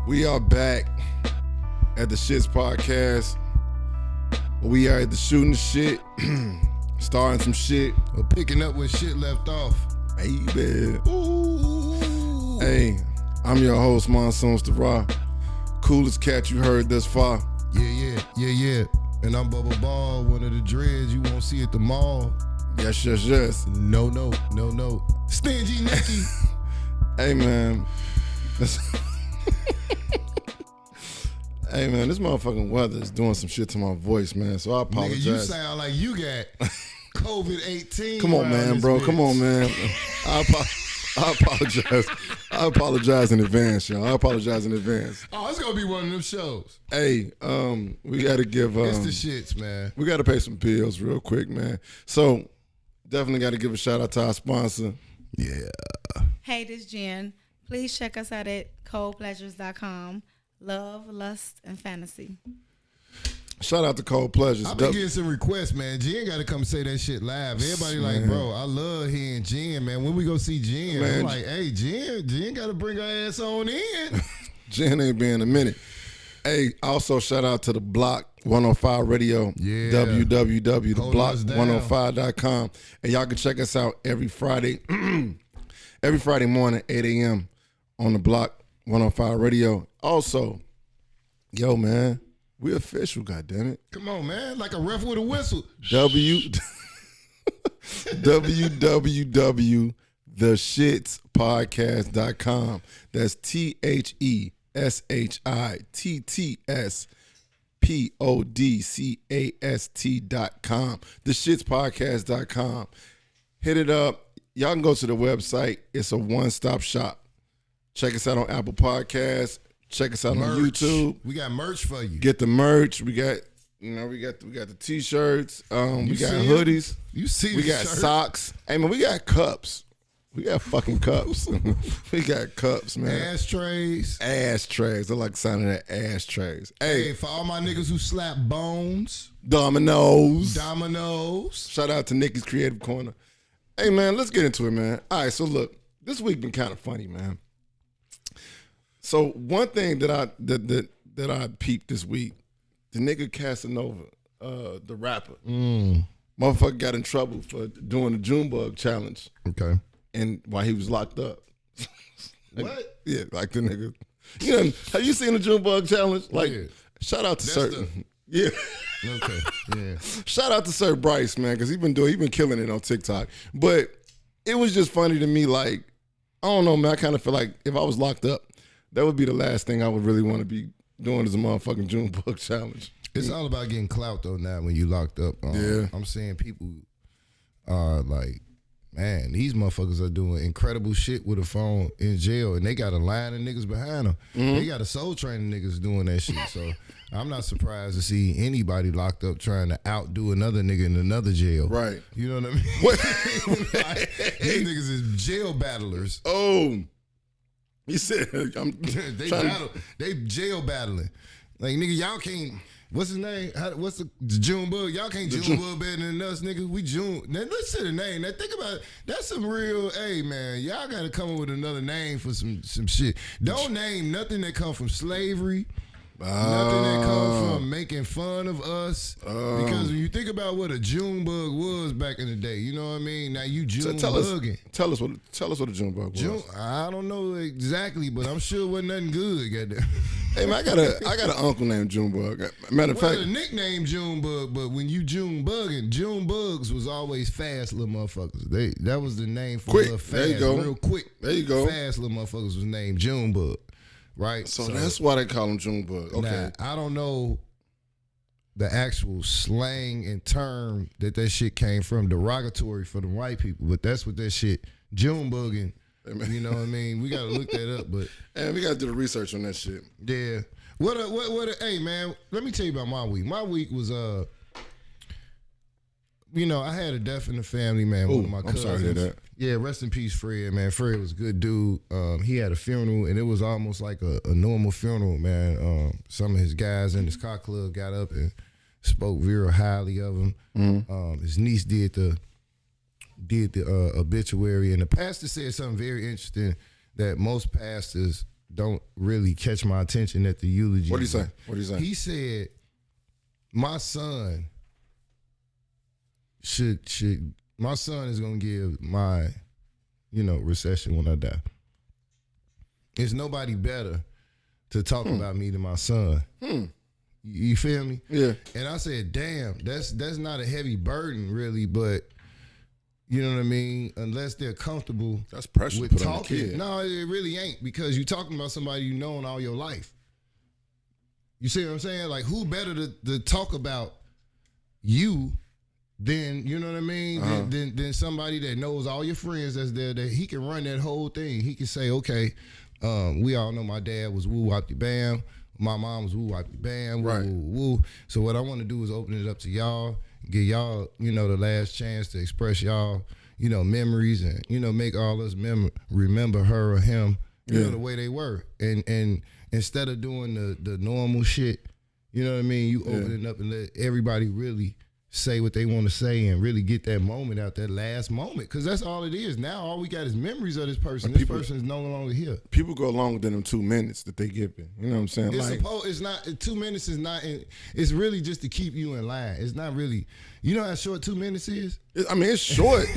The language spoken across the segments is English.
We are back at the S.H.I.T.S podcast. We are at the shooting the shit, starting some shit. We're picking up where shit left off. Hey, man. Ooh. Hey, I'm your host, Monsoon Staraw. Coolest cat you heard thus far. Yeah. And I'm Bubba Ball, one of the dreads you won't see at the mall. Yes. No. Stingy Nicky. Hey, man. Hey, man, this motherfucking weather is doing some shit to my voice, man, so I apologize. Nigga, you sound like you got COVID-18. Come on, man, bro. Bitch. Come on, man. I apologize. I apologize in advance, y'all. I apologize in advance. Oh, it's gonna be one of them shows. Hey, we gotta give It's the shits, man. we gotta pay some bills real quick, man. So definitely gotta give a shout out to our sponsor. Yeah. Hey, this Jen. Please check us out at coldpleasures.com. Love, lust, and fantasy. Shout out to Cold Pleasures. I've been getting some requests, man. Jen got to come say that shit live. Everybody like, bro, I love hearing Jen, man. When we go see Jen, Man, I'm like, hey, Jen got to bring her ass on in. Jen ain't been a minute. Hey, also shout out to the Block 105 Radio. Yeah. www.theblock105.com. And y'all can check us out every Friday, every Friday morning, 8 a.m. on the Block 105 Radio. Also, yo, man, we official, goddammit. Come on, man. Like a ref with a whistle. www.theshitspodcast.com. That's THESHITTS PODCAST.com. Theshitspodcast.com. Hit it up. Y'all can go to the website. It's a one-stop shop. Check us out on Apple Podcasts. Check us out on YouTube. We got merch for you. Get the merch. We got the t-shirts. We got hoodies. You see we the got shirt? socks. Hey man, we got cups. We got fucking cups. We got cups, man. Ashtrays. Ashtrays. I like the sound of that ashtrays. Hey, for all my niggas who slap bones. Dominoes. Shout out to Nikki's Creative Corner. Hey man, let's get into it, man. All right, so look, this week been kind of funny, man. So one thing that I peeped this week, the nigga Casanova, the rapper, motherfucker got in trouble for doing the Junebug challenge. Okay. And while he was locked up. What? Yeah, like the nigga. You know, have you seen the Junebug challenge? Like, Yeah. shout out to That's Sir. Yeah. Okay. Yeah. Shout out to Sir Bryce, man, because he been killing it on TikTok. But it was just funny to me, like, I don't know, man. I kind of feel like if I was locked up, that would be the last thing I would really want to be doing is a motherfucking Junebug challenge. It's all about getting clout though now when you locked up. Yeah. I'm saying people are like, man, these motherfuckers are doing incredible shit with a phone in jail, and they got a line of niggas behind them. They got a soul training niggas doing that shit. So I'm not surprised to see anybody locked up trying to outdo another nigga in another jail. Right. You know what I mean? What? Like, these niggas is jail battlers. Oh. You said They jail battling. Like, nigga, y'all can't. What's his name? What's the Junebug? Y'all can't Junebug better than us, nigga. We June. Now listen to the name. Now think about it. That's some real. Hey man, y'all gotta come up with another name for some shit. Don't name nothing that come from slavery. Nothing that come from making fun of us. Because when you think about what a Junebug was back in the day, you know what I mean? Now you Junebugging. Tell us what a Junebug was. I don't know exactly, but I'm sure it wasn't nothing good. Goddamn. Hey man, I got an uncle named Junebug. Matter of fact, the nickname Junebug, but when you Junebugging, Junebugs was always fast little motherfuckers. That was the name for quick. Little fast, there you go. Real quick. There you go. Fast little motherfuckers was named Junebug, right? So that's why they call him Junebug. Okay. Now, I don't know the actual slang and term that shit came from, derogatory for the white people, but that's what that shit Junebugging. You know what I mean? We gotta look that up, but and we gotta do the research on that shit. Yeah. Hey man, let me tell you about my week. My week was I had a death in the family, man. One of my cousins. I'm sorry to hear that. Yeah, rest in peace, Fred, man. Fred was a good dude. He had a funeral, and it was almost like a normal funeral, man. Some of his guys in his car club got up and spoke very highly of him. His niece did the obituary, and the pastor said something very interesting that most pastors don't really catch my attention at the eulogy. What did he say? He said, my son my son is gonna give my, recession when I die. There's nobody better to talk about me than my son. You feel me? Yeah. And I said, damn, that's not a heavy burden really, but you know what I mean? Unless they're comfortable that's pressure with put talking. on the kid. No, it really ain't, because you're talking about somebody you've known all your life. You see what I'm saying? Like, who better to talk about you than, you know what I mean? Than somebody that knows all your friends that's there, that he can run that whole thing. He can say, okay, we all know my dad was woo wop bam. My mom was woo wop bam, woo, right. woo. So what I want to do is open it up to y'all, give y'all, the last chance to express y'all, memories and, make all us remember her or him, the way they were. And instead of doing the normal shit, you know what I mean? You open it up and let everybody really say what they want to say and really get that moment out, that last moment. Because that's all it is. Now all we got is memories of this person. This person is no longer here. People go longer than them 2 minutes that they give it. You know what I'm saying? It's not 2 minutes is not. It's really just to keep you in line. It's not really. You know how short 2 minutes is? It's short.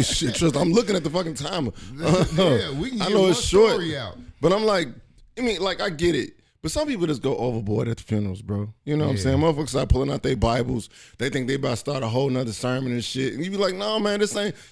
Shit. Trust. I'm looking at the fucking timer. Yeah, we can. I know it's short, out. But I'm like, I get it. But some people just go overboard at the funerals, bro. You know what I'm saying? Motherfuckers start pulling out their Bibles. They think they about to start a whole nother sermon and shit. And you be like, no, man,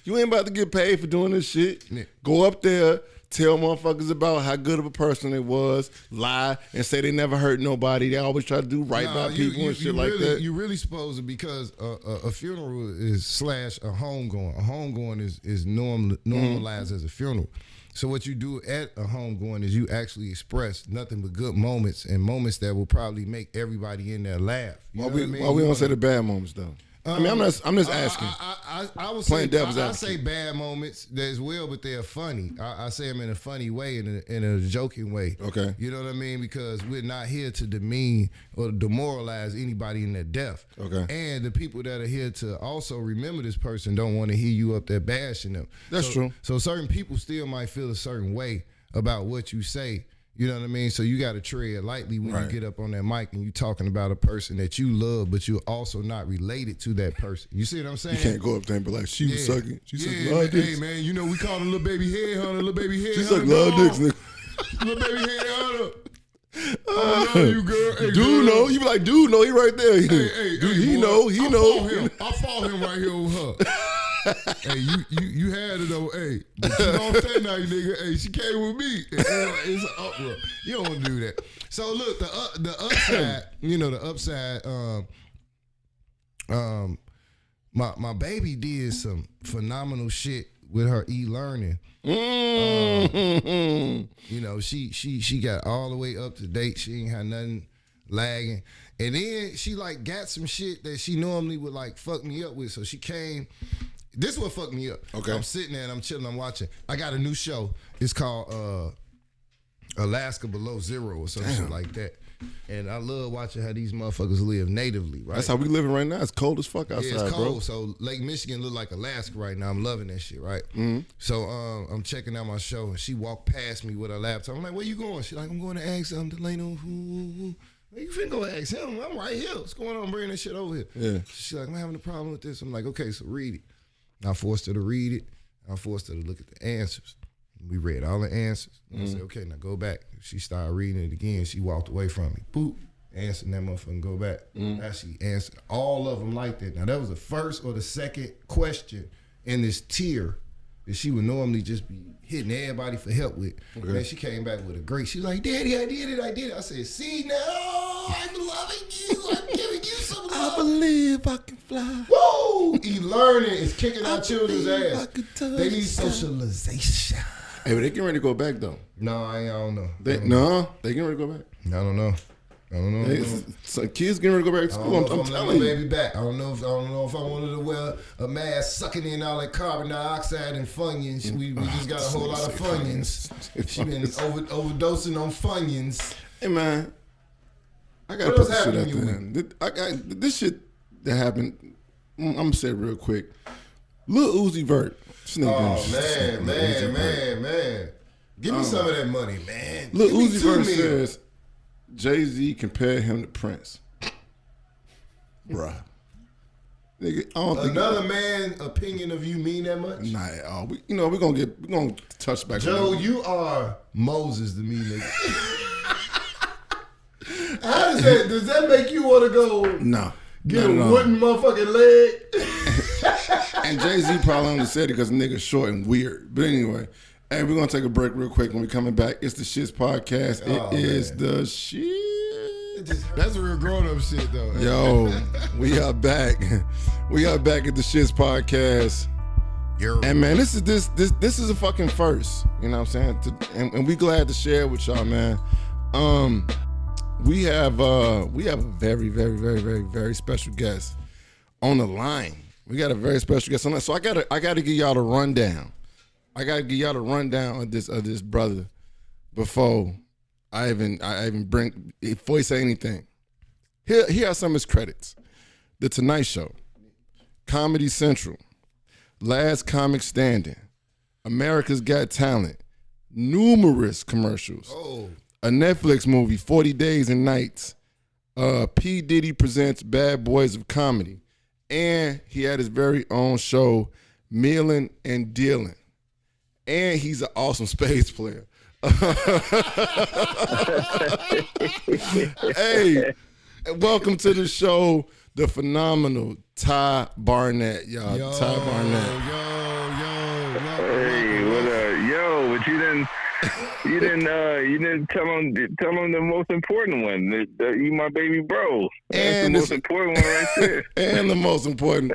you ain't about to get paid for doing this shit. Yeah. Go up there, tell motherfuckers about how good of a person they was, lie, and say they never hurt nobody. They always try to do right by people and shit like that. You really supposed to, because a funeral is / a homegoing. A homegoing is normalized as a funeral. So what you do at a homegoing is you actually express nothing but good moments, and moments that will probably make everybody in there laugh. Why we don't say the bad moments though? I'm just asking. I would playing say devil's I advocate. say bad moments as well, but they're funny. I say them in a funny way, in a joking way. Okay. You know what I mean? Because we're not here to demean or demoralize anybody in their death. Okay. And the people that are here to also remember this person don't want to hear you up there bashing them. That's true. So certain people still might feel a certain way about what you say. You know what I mean? So you got to tread lightly when you get up on that mic and you talking about a person that you love, but you're also not related to that person. You see what I'm saying? You can't go up there and be like, she was sucking. She sucked a lot of dicks. Hey, man, we call her little baby headhunter, little baby headhunter. She sucked a lot of dicks, nigga. Little baby headhunter. I love you, girl. Hey, dude, know. You be like, dude, know. He right there. Hey, dude, he know. I fought him right here with her. Hey, you had it though. Hey, but you don't say nothing, nigga. Hey, she came with me. It's an uproar. You don't want to do that. So look, the upside, the upside. My baby did some phenomenal shit with her e-learning. She got all the way up to date. She ain't had nothing lagging. And then she got some shit that she normally would fuck me up with. So she came. This is what fucked me up. Okay. I'm sitting there and I'm chilling, I'm watching. I got a new show. It's called Alaska Below Zero or some shit like that. And I love watching how these motherfuckers live natively, right? That's how we living right now. It's cold as fuck outside, it's cold. Bro. So Lake Michigan look like Alaska right now. I'm loving that shit, right? Mm-hmm. So I'm checking out my show and she walked past me with her laptop. I'm like, where you going? She's like, I'm going to ask something to Leno. You finna go ask him. I'm right here. What's going on? Bringing this shit over here. Yeah. She's like, I'm having a problem with this. I'm like, okay, so read it. I forced her to read it. I forced her to look at the answers. We read all the answers. I said, okay, now go back. She started reading it again. She walked away from me. Boop. Answered that motherfucker and go back. Now she answered all of them like that. Now that was the first or the second question in this tier that she would normally just be hitting everybody for help with. Okay. Then she came back with a great. She was like, Daddy, I did it. I said, see now, I'm loving you. I'm giving you some love. I believe I can fly. Whoa! E-learning is kicking our children's ass. They need socialization. Hey, but they getting ready to go back though. No, I don't know. They getting ready to go back. I don't know. Some kids getting ready to go back to school. I'm telling you. Baby back. I don't know if I wanted to wear a mask sucking in all that carbon dioxide and funyuns. We just got a whole lot of funyuns. She been overdosing on funyuns. Hey man, I gotta put this shit out there. This shit that happened. I'm gonna say it real quick. Lil Uzi Vert. Oh man. Give me some of that money, man. Lil Give me Uzi 2 Vert million. says Jay-Z compared him to Prince. Bruh. Nigga, I don't think Another man's opinion of you mean that much? Nah, at all. We're gonna touch back. Joe, you are Moses to me, nigga. How does that make you want to go Nah. get a wooden motherfucking leg? And Jay-Z probably only said it because nigga's short and weird. But anyway, hey, we're gonna take a break real quick. When we coming back, it's the Shits Podcast. It is the shit. That's real grown-up shit, though. Yo, we are back. We are back at the Shits Podcast. And man, this is a fucking first. You know what I'm saying? And we glad to share with y'all, man. We have a very, very, very, very, very special guest on the line. We got a very special guest on the line. So I gotta give y'all the rundown. I gotta give y'all the rundown of this brother before I even before he say anything. Here are some of his credits: The Tonight Show, Comedy Central, Last Comic Standing, America's Got Talent, numerous commercials, a Netflix movie, 40 Days and Nights, P. Diddy Presents Bad Boys of Comedy, and he had his very own show, Mealin' and Dealin'. And he's an awesome spades player. Hey, welcome to the show, the phenomenal Ty Barnett, y'all. Ty Barnett. Hey, what up? Yo, but you didn't tell him the most important one. You my baby bro. That's the most important one right there. And the most important,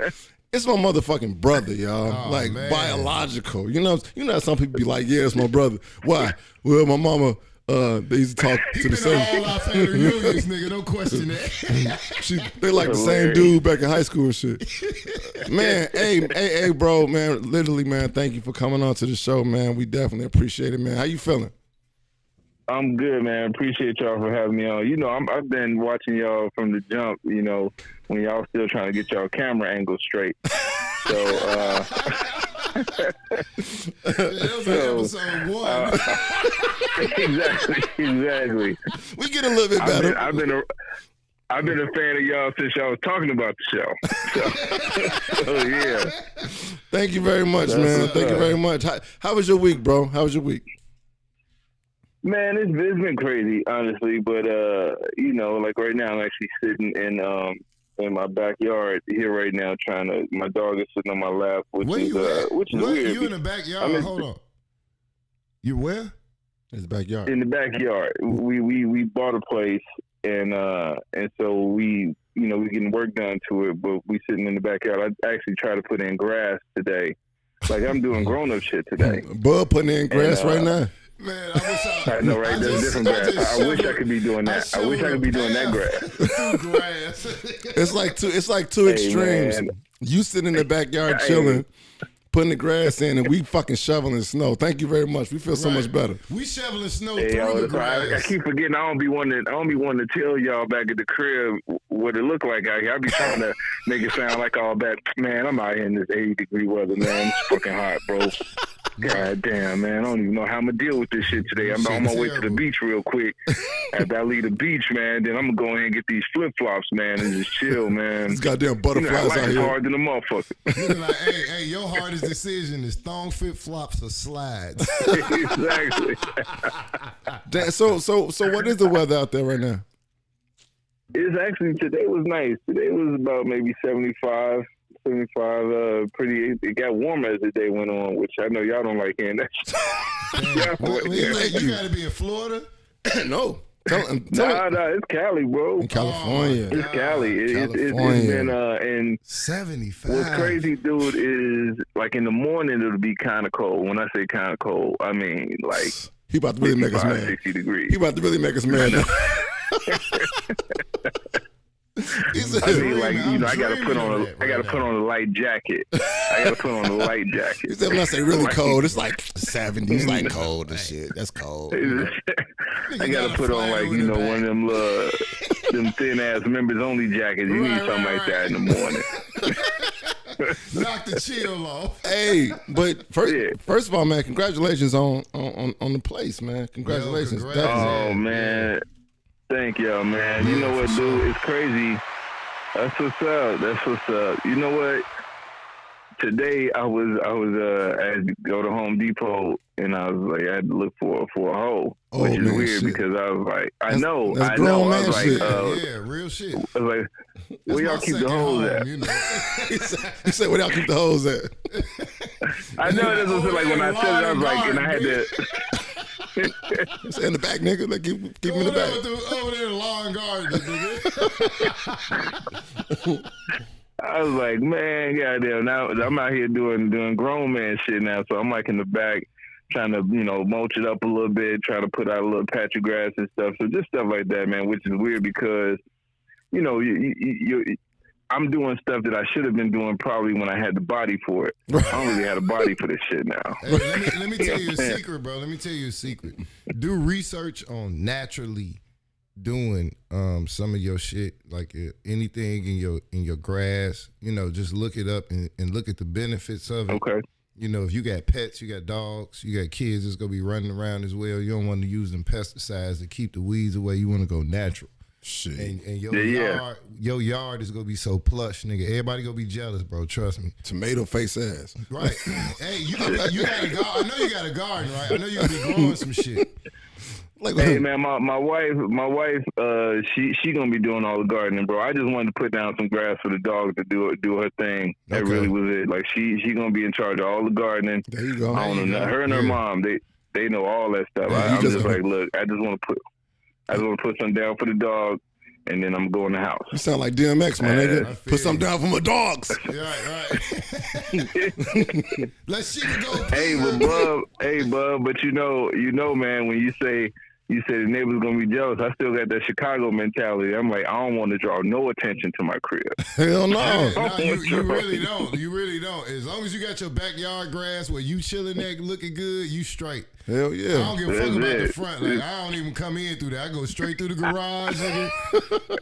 it's my motherfucking brother, y'all. Man. Biological. You know how some people be like, yeah, it's my brother. Why? Well, my mama, they used to talk to the same. All our family reunions, nigga. Don't question that. They like the same dude back in high school and shit. Man, hey, bro, man, literally, man, thank you for coming on to the show, man. We definitely appreciate it, man. How you feeling? I'm good, man. Appreciate y'all for having me on. You know, I've been watching y'all from the jump, you know, when y'all still trying to get y'all camera angles straight. So, That was episode 1. Exactly. We get a little bit better. I've been a fan of y'all since y'all was talking about the show. So yeah. Thank you very much, man. Thank you very much. How was your week, bro? How was your week? Man, it's been crazy, honestly. But you know, like right now, I'm actually sitting in my backyard here right now, my dog is sitting on my lap, which is weird. You in the backyard? Hold on. You where? In the backyard. In the backyard. We bought a place, and so we getting work done to it, but we sitting in the backyard. I actually try to put in grass today. Like I'm doing grown up shit today. Bud putting in grass right now. Man, I know, right? That's different grass. I wish I could be doing that. I wish I could be doing that grass. It's like two extremes. Man. You sitting in the backyard chilling, putting the grass in, and we fucking shoveling snow. Thank you very much. We feel so much better. We shoveling snow Hey, through the grass. I keep forgetting. I don't be wanting to tell y'all back at the crib what it look like out here. I be trying to make it sound like all that. Man, I'm out here in this 80-degree weather, man. It's fucking hot, bro. God damn, man. I don't even know how I'm going to deal with this shit today. I'm on my way to the beach real quick. After I leave the beach, man, then I'm going to go ahead and get these flip-flops, man, and just chill, man. These goddamn butterflies out here. Hard than a motherfucker. Looking like, hey, your hardest decision is thong flip-flops or slides. Exactly. Damn, so what is the weather out there right now? It's actually, today was nice. Today was about maybe 75. It got warmer as the day went on, which I know y'all don't like hearing that. You got to be in Florida? No. Nah, it's Cali, bro. In California. It's Cali. It's been, and 75. What's crazy, dude, is like in the morning it'll be kind of cold. When I say kind of cold, I mean like he about to really make us mad. 60 degrees. He about to really make us mad. I mean, like, you know, I gotta put on a light jacket. He said when I say really cold, it's like 70s, like cold and shit. That's cold. I gotta put on like, you know, one of them thin ass members only jackets. You need something like that in the morning. Knock the chill off. Hey, but first of all, man, congratulations on the place, man. Congratulations. Yo, Definitely. Oh man, thank y'all, man. You know what, dude? It's crazy. That's what's up. That's what's up. You know what? Today I had to go to Home Depot and I was like I had to look for a hoe, which is weird because I was like I know. Man I was like shit. Real shit. I was like, where y'all keep the hoes at? You know? You said where y'all keep the hoes at? I know that's what like when I said it, I was like, and I had to. Say in the back, nigga. Like keep me in the back. Over there in the lawn garden, nigga. I was like, man, goddamn. Now I'm out here doing grown man shit now, so I'm like in the back trying to mulch it up a little bit, trying to put out a little patch of grass and stuff. So just stuff like that, man, which is weird because I'm doing stuff that I should have been doing probably when I had the body for it. I don't really have a body for this shit now. Hey, let me tell you a secret, bro. Let me tell you a secret. Do research on naturally doing some of your shit, like anything in your grass. Just look it up and look at the benefits of it. Okay. If you got pets, you got dogs, you got kids that's gonna be running around as well. You don't want to use them pesticides to keep the weeds away. You want to go natural. Shit. And your yard is gonna be so plush, nigga. Everybody gonna be jealous, bro. Trust me. Tomato face ass. Right. Hey, you got a garden. I know you got a garden, right? I know you gonna be growing some shit. Hey man, my wife, she gonna be doing all the gardening, bro. I just wanted to put down some grass for the dog to do her thing. That really was it. Like she gonna be in charge of all the gardening. There you go. I don't know. Her and her mom, they know all that stuff. I'm just like, look, I just want to put something down for the dog, and then I'm going to the house. You sound like DMX, my nigga. Put something down for my dogs. Right. Let's see it go. Bub, but you know, man, when you say the neighbors gonna be jealous, I still got that Chicago mentality. I'm like, I don't want to draw no attention to my crib. Hell no. You really don't. You really don't. As long as you got your backyard grass where you chilling there looking good, you straight. Hell yeah. I don't give a fuck about the front. Like, I don't even come in through that. I go straight through the garage. Nigga.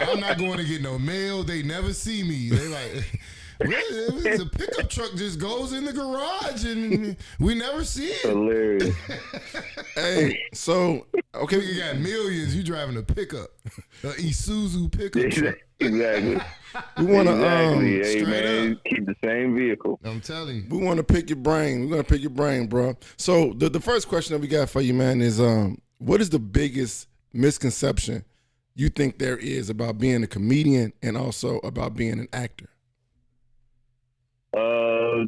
I'm not going to get no mail. They never see me. They like, the pickup truck just goes in the garage and we never see it. Hilarious. Hey, so okay, you got millions. You driving a pickup, a Isuzu pickup truck. Exactly. We want to hey man, keep the same vehicle. I'm telling you. We want to pick your brain. We're gonna pick your brain, bro. So the first question that we got for you, man, is what is the biggest misconception you think there is about being a comedian and also about being an actor?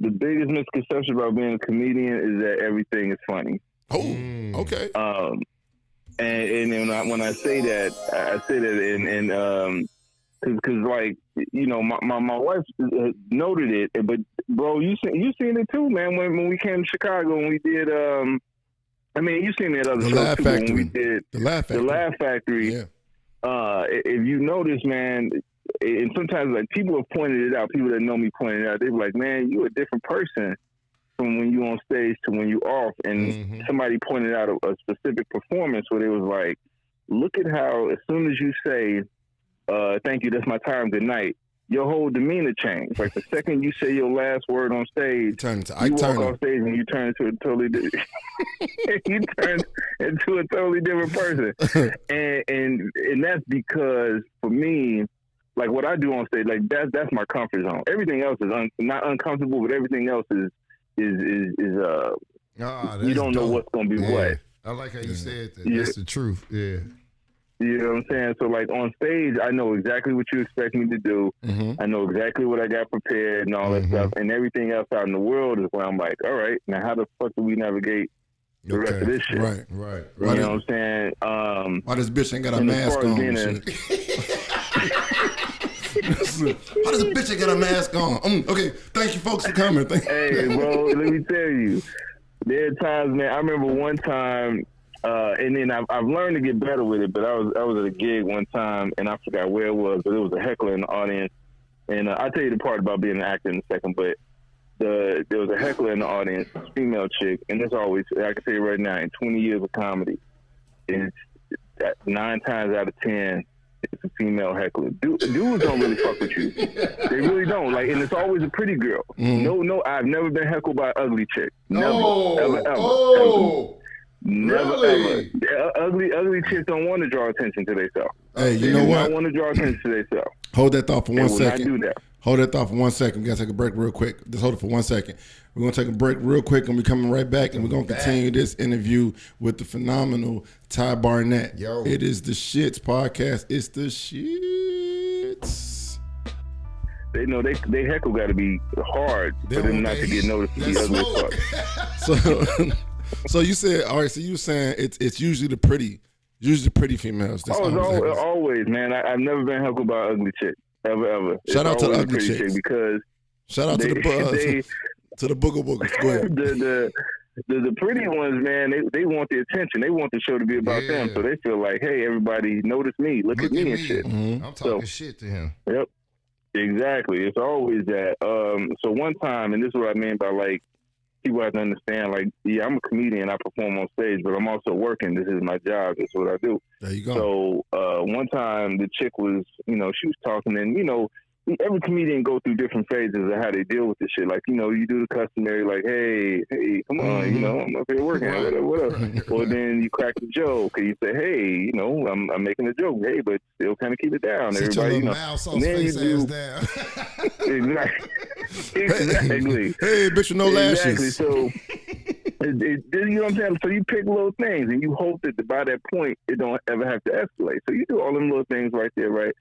The biggest misconception about being a comedian is that everything is funny. Oh, okay. And when I say that, I say that in because like my wife noted it, but bro, you seen it too, man. When we came to Chicago and we did, you seen it at other shows too. When we did the Laugh Factory. Yeah. If you notice, man. And sometimes, like, people have pointed it out. People that know me pointed it out. They were like, man, you a different person from when you on stage to when you off. And somebody pointed out a specific performance where they was like, look at how as soon as you say, thank you, that's my time, good night, your whole demeanor changed. Like, the second you say your last word on stage, you walk off stage and you turn into a totally different person. And that's because, for me, like what I do on stage, like that's my comfort zone. Everything else is not uncomfortable, but everything else is you don't know what's gonna be what. I like how you said that. That's the truth. Yeah. You know what I'm saying? So like on stage, I know exactly what you expect me to do. I know exactly what I got prepared and all that stuff. And everything else out in the world is where I'm like, all right, now how the fuck do we navigate the rest of this shit? Right. You know what I'm saying? Why this bitch ain't got a mask on? How does a bitch ain't got a mask on? Okay, thank you folks for coming. Hey, bro, let me tell you. There are times, man, I remember one time, and then I've learned to get better with it, but I was at a gig one time, and I forgot where it was, but it was a heckler in the audience. And I'll tell you the part about being an actor in a second, but there was a heckler in the audience, female chick, and it's always, I can say it right now, in 20 years of comedy, it's 9 times out of 10, it's a female heckler. Dudes don't really fuck with you. They really don't. Like, and it's always a pretty girl. No, I've never been heckled by an ugly chick. Never, ever. Never really? ever. Ugly chicks don't want to draw attention to themselves. Hey, you know what? They don't want to draw attention to themselves. Hold that thought for They one will second. not do that. Hold that thought for 1 second. We gotta take a break real quick. Just hold it for 1 second. We're gonna take a break real quick, and we're coming right back, and we're gonna continue this interview with the phenomenal Ty Barnett. Yo. It is the Shits podcast. It's the Shits. They know they heckle got to be hard for them not to get noticed to be ugly as fuck. So you said, all right. So you were saying it's usually the pretty females. That's Always, man. I've never been heckled by an ugly chick. Ever. Shout out to the ugly chick chicks. Because shout out to the booger boogers. Go ahead. The pretty ones, man, they want the attention. They want the show to be about them. So they feel like, hey, everybody notice me. Look at me and shit. Mm-hmm. I'm talking shit to him. Yep. Exactly. It's always that. So one time, and this is what I mean by, like, people have to understand, like, yeah, I'm a comedian. I perform on stage, but I'm also working. This is my job. This is what I do. There you go. So one time the chick was, she was talking, and, every comedian go through different phases of how they deal with this shit. Like, you do the customary, like, hey, come on, I'm up here working, whatever. Or then you crack the joke, and you say, hey, I'm making a joke, hey, but still kind of keep it down. Sit everybody, your mouse and then face ass down. Exactly. Hey, bitch with no lashes. Exactly. So, you know what I'm saying? So you pick little things, and you hope that by that point, it don't ever have to escalate. So you do all them little things right there, right?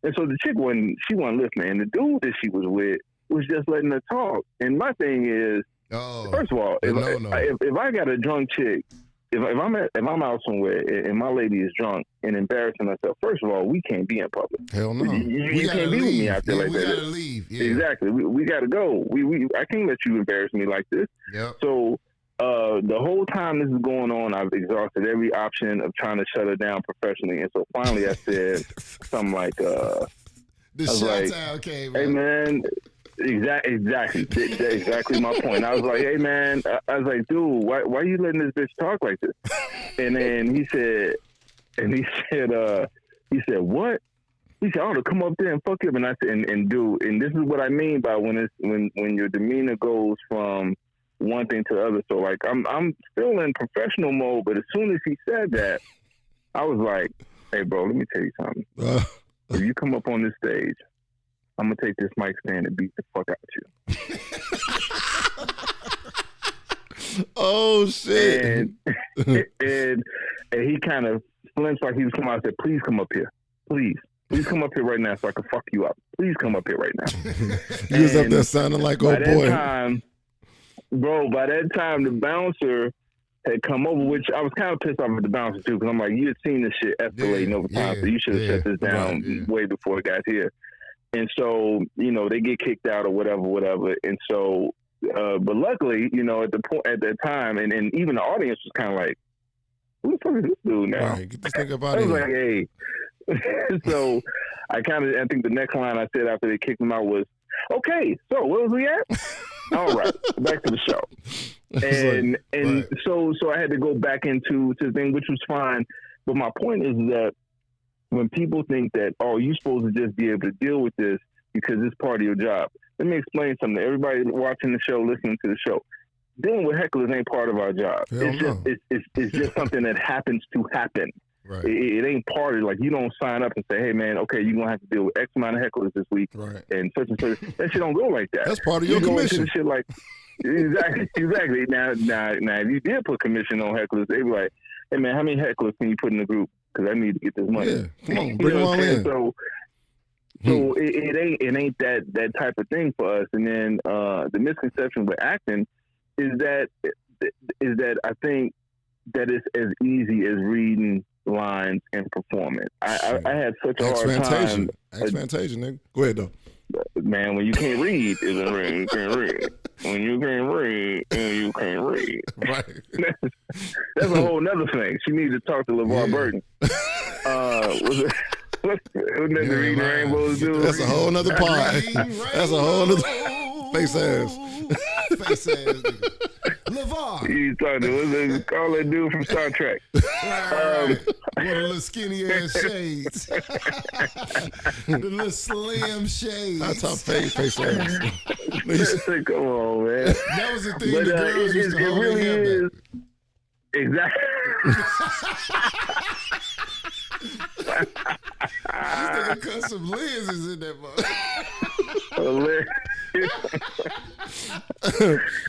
And so the chick wasn't listening. And the dude that she was with was just letting her talk. And my thing is, first of all, if I got a drunk chick, if I'm out somewhere and my lady is drunk and embarrassing herself, first of all, we can't be in public. Hell no. You can't be with me out there like that. We gotta leave. Yeah. Exactly. We gotta go. I can't let you embarrass me like this. Yep. So the whole time this is going on, I've exhausted every option of trying to shut her down professionally. And so finally I said something like, the shut out came. Hey, man, exactly. Exactly my point. I was like, hey, man, I was like, dude, why are you letting this bitch talk like this? And then he said, what? He said, to come up there and fuck him. And I said, and dude, and this is what I mean by when your demeanor goes from one thing to the other. So, like, I'm still in professional mode, but as soon as he said that, I was like, hey, bro, let me tell you something. If you come up on this stage, I'm going to take this mic stand and beat the fuck out you. Oh, shit. And he kind of flinched like he was coming out and said, please come up here. Please come up here right now so I can fuck you up. Please come up here right now. He was up there sounding like, oh, boy. By that time, the bouncer had come over, which I was kind of pissed off at the bouncer, too, because I'm like, you had seen this shit escalating over time, so you should have shut this down way before it got here. And so, they get kicked out or whatever. And so, but luckily, at that time, and even the audience was kind of like, who the fuck is this dude now? Right, get this nigga up out I of was here. like, hey. So I think the next line I said after they kicked him out was, okay, so where was we at? All right, back to the show. And so I had to go back into the thing, which was fine. But my point is that when people think that, you're supposed to just be able to deal with this because it's part of your job. Let me explain something to everybody watching the show, listening to the show. Dealing with hecklers ain't part of our job. It's just something that happens to happen. Right. It ain't part of, like, you don't sign up and say, hey, man, okay, you're going to have to deal with X amount of hecklers this week. Right. And such and such. That shit don't go like that. That's part of your commission. Shit like, exactly. Now, if you did put commission on hecklers, they'd be like, hey, man, how many hecklers can you put in the group? Because I need to get this money. Yeah, come on, bring them all in. So it ain't that type of thing for us. And then the misconception with acting is that I think that it's as easy as reading lines and performing. I had such a hard time. Fantasia, nigga. Go ahead, though. Man, when you can't read, you can't read. When you can't read, you can't read. Right. That's a whole nother thing. She needs to talk to LeVar Burton. Wasn't that the Reading Rainbows dude? That's a whole nother pod. That's a whole nother face ass. Face ass nigga. LeVar Picard. You talking to call that dude from Star Trek. Right. One of the little skinny ass shades. The little slim shades. That's how face ass. Come on, man. That was the thing But the girls used to it hold really their hair is. back. Exactly. This nigga cut some lenses in that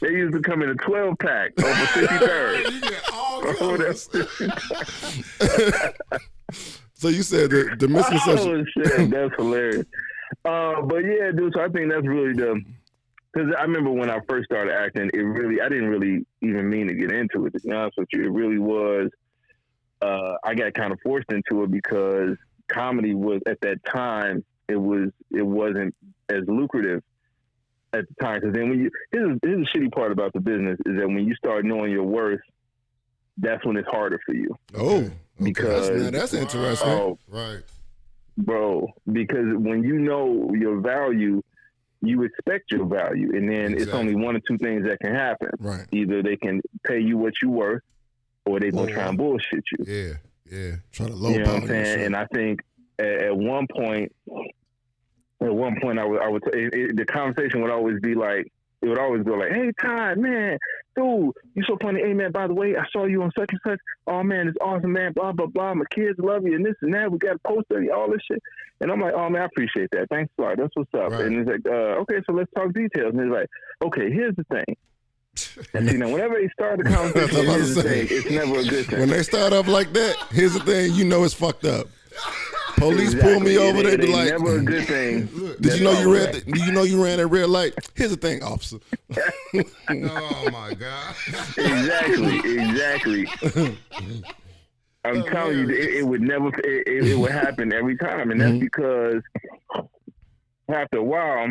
They used to come in a 12-pack over 53rd. You get all colors. So you said the misconception. Oh shit, that's hilarious. But yeah, dude. So I think that's really because I remember when I first started acting, I didn't really even mean to get into it. To be honest with you, it really was. I got kind of forced into it because comedy was at that time. It wasn't as lucrative at the time. Because then here's the shitty part about the business is that when you start knowing your worth, that's when it's harder for you. Oh, because that's interesting. Oh, Right. bro, because when you know your value, you expect your value, and then it's only one or two things that can happen. Right. Either they can pay you what you worth, or they gonna try and bullshit you. Yeah. Try to You know what I'm saying? shit. And I think at one point, the conversation would always be like, it would always go like, "Hey, Ty, man, dude, you so funny. Hey, man, by the way, I saw you on such and such. Oh, man, it's awesome, man, blah, blah, blah. My kids love you and this and that. We got a poster of you, all this shit." And I'm like, "Oh, man, I appreciate that. Thanks a lot. That's what's up." Right. And he's like, "Okay, so let's talk details." And he's like, "Okay, here's the thing." And see, now, whenever they start the conversation, here's the thing, it's never a good thing. When they start up like that, here's the thing, you know it's fucked up. Police pull me over, they be like, never a good thing. "Did you know you ran that red light? Here's the thing, officer." Oh my God. Exactly. I'm telling you, it would never. It would happen every time, and that's because after a while,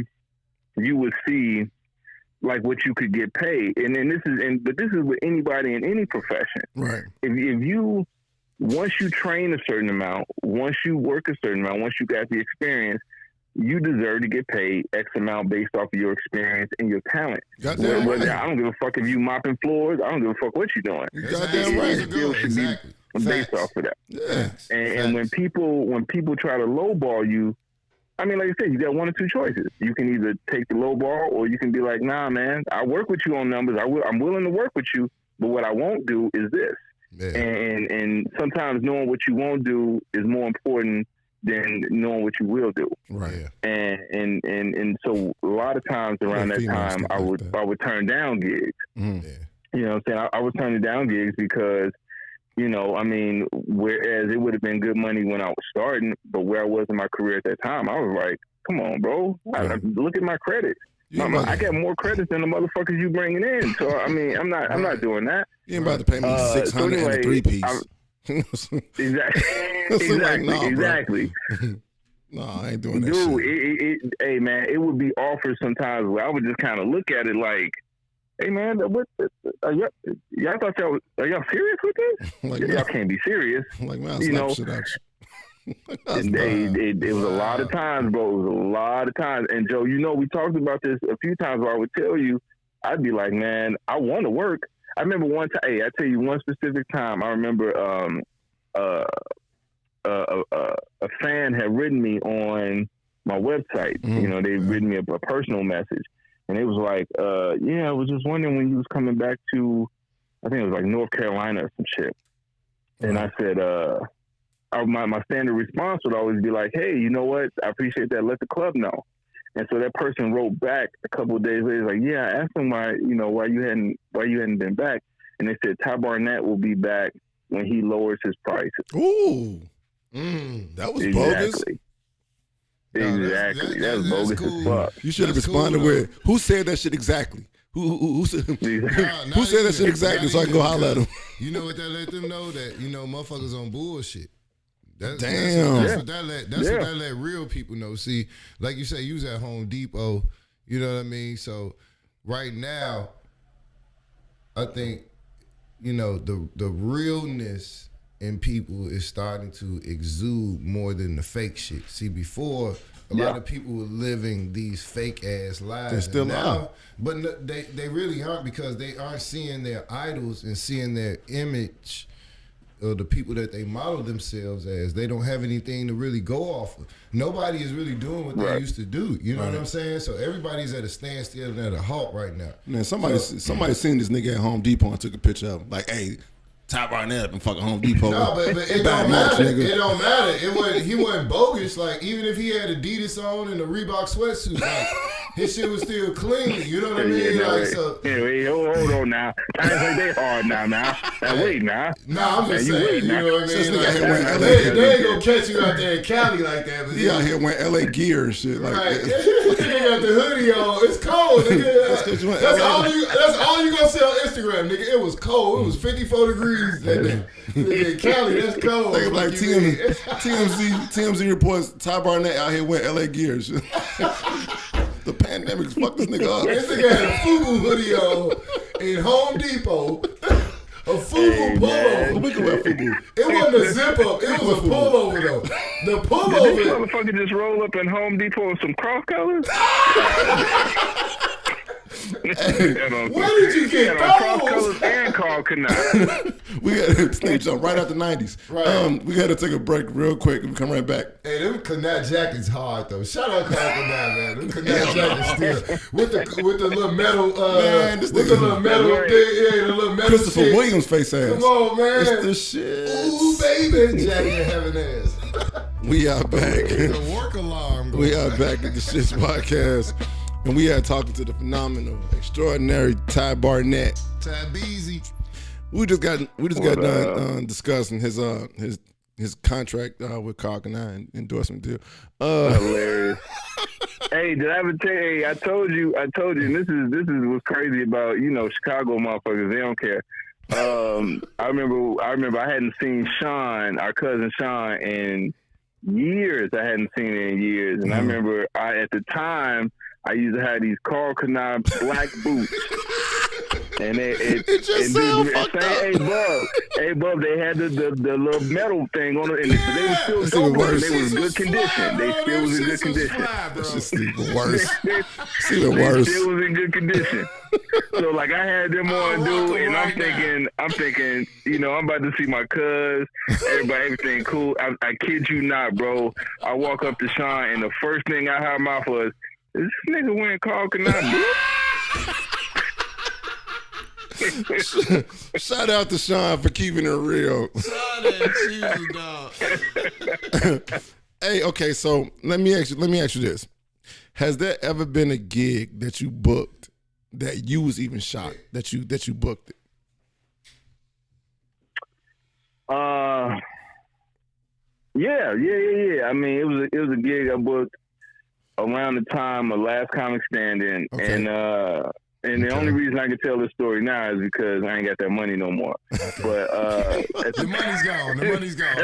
you would see like what you could get paid, and then but this is with anybody in any profession. Right. If you once you train a certain amount, once you work a certain amount, once you got the experience, you deserve to get paid X amount based off of your experience and your talent. Goddamn right. I don't give a fuck if you mopping floors. I don't give a fuck what you're doing. You goddamn right. It still should be based off of that. Yeah. And when people try to lowball you, I mean, like I said, you got one or two choices. You can either take the lowball, or you can be like, "Nah, man, I work with you on numbers. I'm willing to work with you, but what I won't do is this." Yeah. And sometimes knowing what you won't do is more important than knowing what you will do. Right. And so a lot of times around that time, I would turn down gigs. Mm. Yeah. You know what I'm saying? I was turning down gigs because, you know, I mean, whereas it would have been good money when I was starting, but where I was in my career at that time, I was like, "Come on, bro. Look at my credits. I got more credits than the motherfuckers you bringing in." So I mean, I'm not doing that. You ain't about to pay me 600 and a 3-piece. Exactly. No, I ain't doing that Dude, hey man, it would be offers sometimes where I would just kind of look at it like, "Hey man, what? Y'all thought are y'all serious with this? Like, y'all can't be serious." Like, man, you know, shit out you. it was a lot of times, bro. It was a lot of times. And Joe, you know, we talked about this a few times where I would tell you, I'd be like, "Man, I want to work." I remember one time, I tell you one specific time, I remember a fan had written me on my website. You know, they'd written me a personal message. And it was like, "Yeah, I was just wondering when you was coming back to," I think it was like North Carolina or some shit. And I said, my standard response would always be like, "Hey, you know what? I appreciate that. Let the club know." And so that person wrote back a couple of days later, like, "Yeah, I asked them why you hadn't been back." And they said, "Ty Barnett will be back when he lowers his prices." Ooh. That was bogus. Exactly. That's bogus as fuck. You should have responded with, "Who said that shit exactly? Who said that shit exactly?" So I can go holler at him. You know what that let them know? That, you know, motherfuckers on bullshit. That's what that let real people know. See, like you say, you was at Home Depot. You know what I mean? So right now, I think, you know, the realness in people is starting to exude more than the fake shit. See, before, a lot of people were living these fake ass lives. They still are. But no, they really aren't, because they aren't seeing their idols and seeing their image of the people that they model themselves as. They don't have anything to really go off of. Nobody is really doing what they used to do. You know what I'm saying? So everybody's at a standstill and at a halt right now. Man, somebody seen this nigga at Home Depot and took a picture of him. Like, hey, Ty Barnett up in fucking Home Depot. No, but it don't matter. It don't matter. He wasn't bogus. Like, even if he had Adidas on and a Reebok sweatsuit, like, his shit was still clean. You know what I mean? Yeah, like, so. Anyway, hold on now. Times like they hard now. Now wait now. Nah, I'm just saying. Wait, you know what I mean? This nigga Like, here went LA. they ain't gonna catch you out there in Cali like that. But He out here wearing LA gear and shit. Like, right. Nigga got the hoodie on. It's cold, nigga. That's all you gonna say on Instagram, nigga. It was cold. It was 54 degrees that day. In Cali, that's cold. Think like TMZ reports Ty Barnett out here wearing LA gear and shit. The pandemic fucked this nigga up. This nigga had a FUBU hoodie on in Home Depot. A FUBU pullover. We can wear FUBU. It wasn't a zip up. It was a pullover though. The Did this pullover. motherfucker just roll up in Home Depot with some cross colors? Where did you get cross those? colors and Karl Kani. We got to stage jump right after 90s. Right. We got to take a break real quick and come right back. Hey, them Kani jackets hard though. Shout out Karl Kani, man. Them Kani jackets still with the little metal Man, this with the nigga- little metal Right. the little metal Christopher shit. Williams face ass. Come on, man. It's the shit. Ooh, baby, jacket having ass. We are back. The work alarm. We are back at the Shits Podcast. And we are talking to the phenomenal, extraordinary Ty Barnett. Tab easy. We just got done discussing his contract with Karl Kani endorsement deal. Hilarious. Hey, did I ever tell you? Hey, I told you, and this is what's crazy about Chicago motherfuckers. They don't care. I remember I hadn't seen Sean, our cousin Sean, in years. I hadn't seen it in years, and I remember at the time I used to have these Karl Kani black boots. And it just sounds fucked up. Hey, Bub, they had the little metal thing on it, and they were still dope. They was in good condition. They still was in good condition. It's just even worse. It's even They worse. still was in good condition. So like I had them on, dude, and I'm thinking, I'm about to see my cuz, everything cool. I kid you not, bro. I walk up to Sean, and the first thing I heard my mouth was, "Is this nigga wearing Karl Kani?" Shout out to Sean for keeping it real. Hey, okay, so let me ask you this. Has there ever been a gig that you booked that you was even shocked that you booked it? Yeah. I mean, it was a gig I booked around the time of Last Comic Standing, and the only reason I can tell this story now is because I ain't got that money no more. But the money's gone. The money's gone.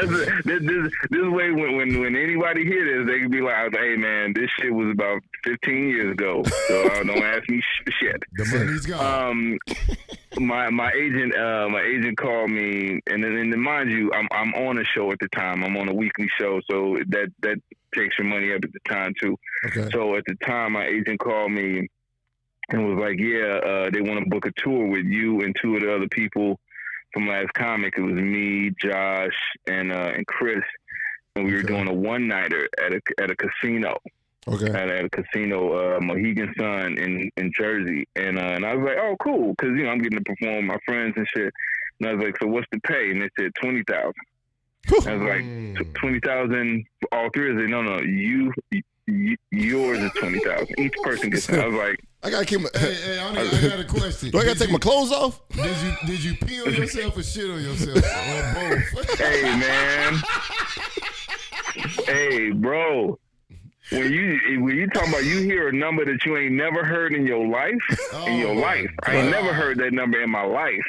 This way, when anybody hear this, they can be like, "Hey, man, this shit was about 15 years ago, so don't ask me shit." The money's gone. My agent called me, and then mind you, I'm on a show at the time. I'm on a weekly show, so that takes your money up at the time too. Okay. So at the time, my agent called me and was like, they want to book a tour with you and two of the other people from Last Comic. It was me, Josh, and Chris, and we were doing a one-nighter at a casino. Okay. At a casino, Mohegan Sun in Jersey, and I was like, oh, cool, because I'm getting to perform with my friends and shit. And I was like, so what's the pay? And they said $20,000. I was like, 20,000 for all three. I said, no, yours is 20,000. Each person gets. I was like, I gotta keep my. Hey, I got a question. Do I gotta take my clothes off? Did you pee on yourself or shit on yourself or both? hey man, hey bro. When you talk about you hear a number that you ain't never heard in your life, I ain't never heard that number in my life.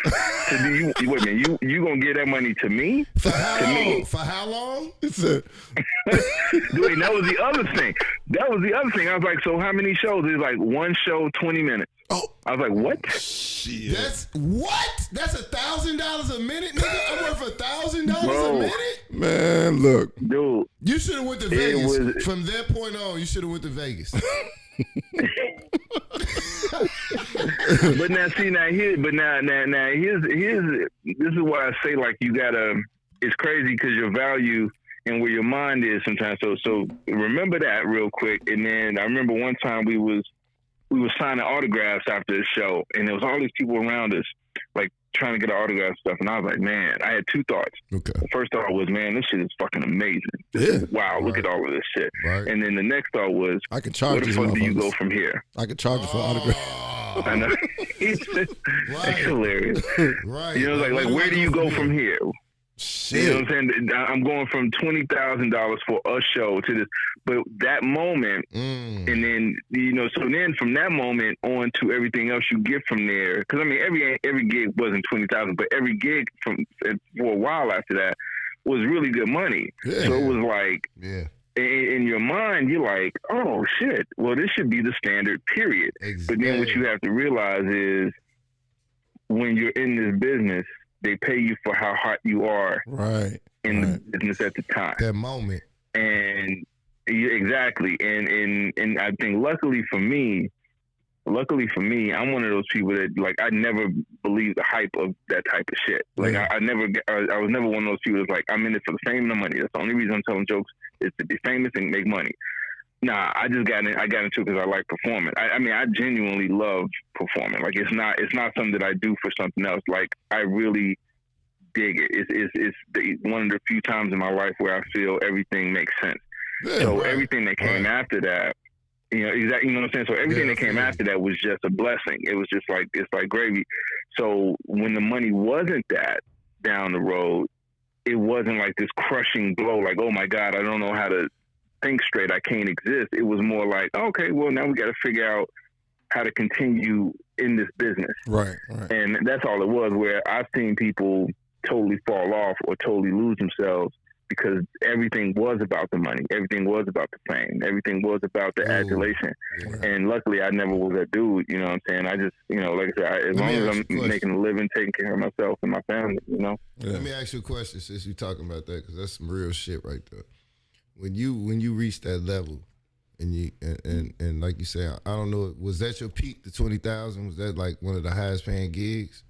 So do you wait a minute? You gonna give that money to me? For how To long? me? For how long? It's a, Wait, that was the other thing. I was like, so how many shows? It's like one show, 20 minutes. oh, I was like, what? shit. That's what? That's $1,000 a minute, nigga. I'm worth $1,000 a Bro. minute. Man, look. Dude, You should have went to Vegas. was- From that point on, you should have went to Vegas. but now see now here, but now here's this is why I say like you gotta. It's crazy because your value and where your mind is sometimes. So remember that real quick. And then I remember one time we was signing autographs after the show, and there was all these people around us like trying to get an autograph stuff. And I was like, man, I had two thoughts. Okay. The first thought was, man, this shit is fucking amazing. Yeah. Wow, look at all of this shit. Right. And then the next thought was, I could charge where the these fuck do you go motherfuckers. from here? I could charge you for autograph. Oh, I know. It's hilarious. right. You know, like where do you go from here? Shit. You know what I'm saying? I'm going from $20,000 for a show to this, but that moment, and then so then from that moment on to everything else you get from there, because I mean every gig wasn't $20,000, but every gig for a while after that was really good money. Yeah. So it was like, Yeah. in your mind, you're like, oh shit, well this should be the standard period. But then what you have to realize is when you're in this business, they pay you for how hot you are Right. in Right. the business at the time. That moment. And yeah, exactly. And I think luckily for me, I'm one of those people that like I never believed the hype of that type of shit. Like Yeah. I was never one of those people that's like I'm in it for the fame and the money. That's the only reason I'm telling jokes is to be famous and make money. Nah, I just got into it because I like performing. I mean, I genuinely love performing. Like it's not something that I do for something else. Like I really dig it. It's one of the few times in my life where I feel everything makes sense. Yeah. So right, everything that came after that, exactly, you know what I'm saying? So everything that came after that was just a blessing. It was just like, it's like gravy. So when the money wasn't that down the road, it wasn't like this crushing blow, like, oh my God, I don't know how to think straight. I can't exist. It was more like, okay, well, now we got to figure out how to continue in this business. Right. Right. And that's all it was, where I've seen people totally fall off or totally lose themselves because everything was about the money. Everything was about the fame. Everything was about the adulation. Yeah. And luckily, I never was that dude. You know what I'm saying? I just, like I said, as long as I'm making a living, taking care of myself and my family, Yeah. Let me ask you a question since you're talking about that, because that's some real shit right there. When you reach that level, and you and like you say, I don't know, was that your peak, the 20,000? Was that like one of the highest paying gigs?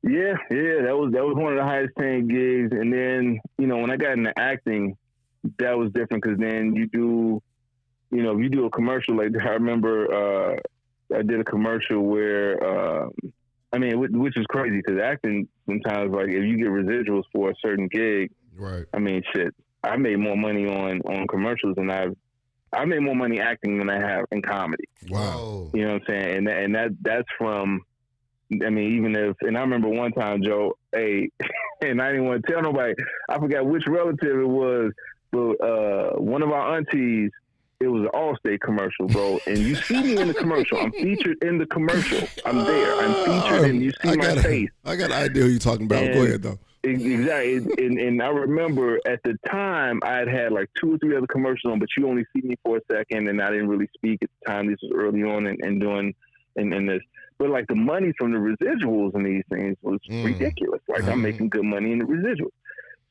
Yeah, that was one of the highest paying gigs. And then, when I got into acting, that was different because then you do, if you do a commercial, like I remember I did a commercial where, which is crazy because acting sometimes, like if you get residuals for a certain gig, Right. I mean, shit, I made more money on commercials than I made more money acting than I have in comedy. Wow. You know what I'm saying? And that's from, I mean, even if, and I remember one time, Joe, and I didn't want to tell nobody, I forgot which relative it was, but one of our aunties, it was an Allstate commercial, bro. And you see me in the commercial. I'm featured in the commercial. I'm there. I'm featured, and you see my face. I got an idea who you're talking about. Go ahead, though. Exactly. And I remember at the time I had like 2 or 3 other commercials on, but you only see me for a second, and I didn't really speak at the time. This was early on and doing and this. But like the money from the residuals and these things was ridiculous. Like I'm making good money in the residuals.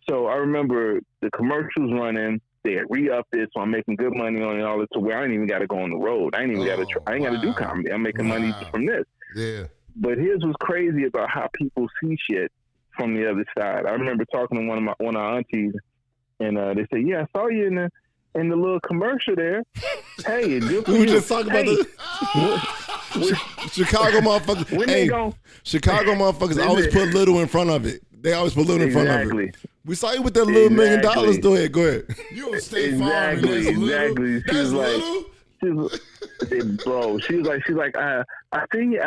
So I remember the commercials running. They had re-upped it, so I'm making good money on it all to where I ain't even got to go on the road. I ain't even got to. I ain't got to do comedy. I'm making money from this. Yeah. But here's what's crazy about how people see shit from the other side. I remember talking to one of our aunties, and they said, "Yeah, I saw you in the little commercial there. Hey, we were just talking about the Chicago motherfuckers. When Hey, they gon' Chicago motherfuckers always put little in front of it. They always put little in front of it. We saw you with that little $1 million. Go ahead. You on State Farm. Exactly. She was like, bro. She's like, I seen you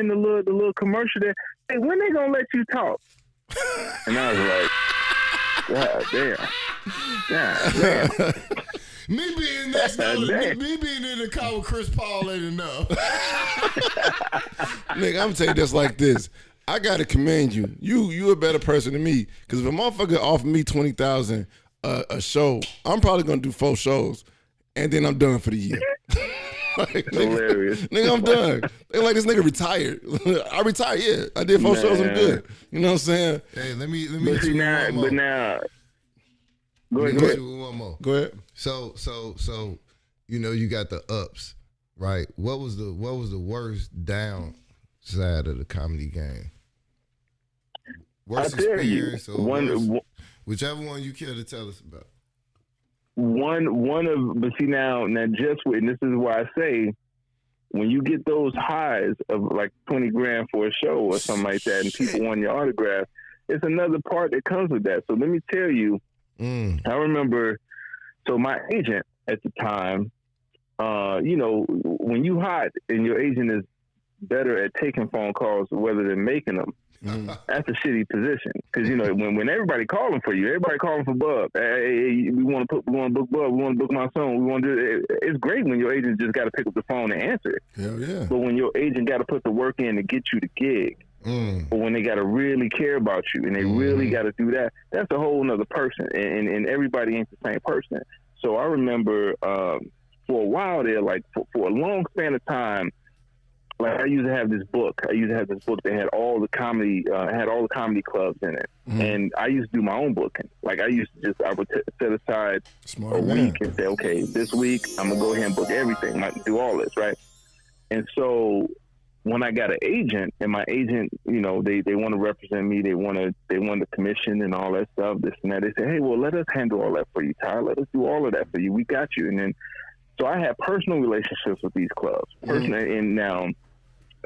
in the little commercial there. Hey, when they gonna let you talk? And I was like, God damn. Me being next me being in the car with Chris Paul ain't enough. Nigga, I'm telling you this like this. I gotta commend you. You a better person than me. Because if a motherfucker offered me $20,000 a show, I'm probably gonna do 4 shows, and then I'm done for the year. Like, Hilarious. nigga, I'm done. They like, this nigga retired. I retired, yeah. I did 4 shows, I'm good. You know what I'm saying? Hey, let me But hit see you with now, one more. but now, go Let ahead. me Go hit ahead. you with one more. Go ahead. So, you know, you got the ups, right? What was the worst downside of the comedy game? Worst I tell you, experience or worst, one whichever one you care to tell us about. but see now just and this is why I say, when you get those highs of like 20 grand for a show or something like that, and people want your autograph, it's another part that comes with that. So let me tell you, I remember, so my agent at the time, you know, when you hot and your agent is better at taking phone calls rather than making them, that's a shitty position. Because, you know, when everybody calling for you, everybody calling for Bub. Hey, we want to book Bub. We want to book Monsoon. We want to do it. It's great when your agent just got to pick up the phone and answer it. Hell yeah. But when your agent got to put the work in to get you the gig, or when they got to really care about you and they really got to do that, that's a whole nother person. And everybody ain't the same person. So I remember for a while there, like for a long span of time, like I used to have this book. That had all the comedy, clubs in it, and I used to do my own booking. Like I would set aside a week and say, okay, this week I'm gonna go ahead and book everything, do all this, right? And so when I got an agent, and my agent, you know, they want to represent me, they want the commission and all that stuff, this and that. They say, hey, well, let us handle all that for you, Ty. Let us do all of that for you. We got you. And then, so I had personal relationships with these clubs, and now.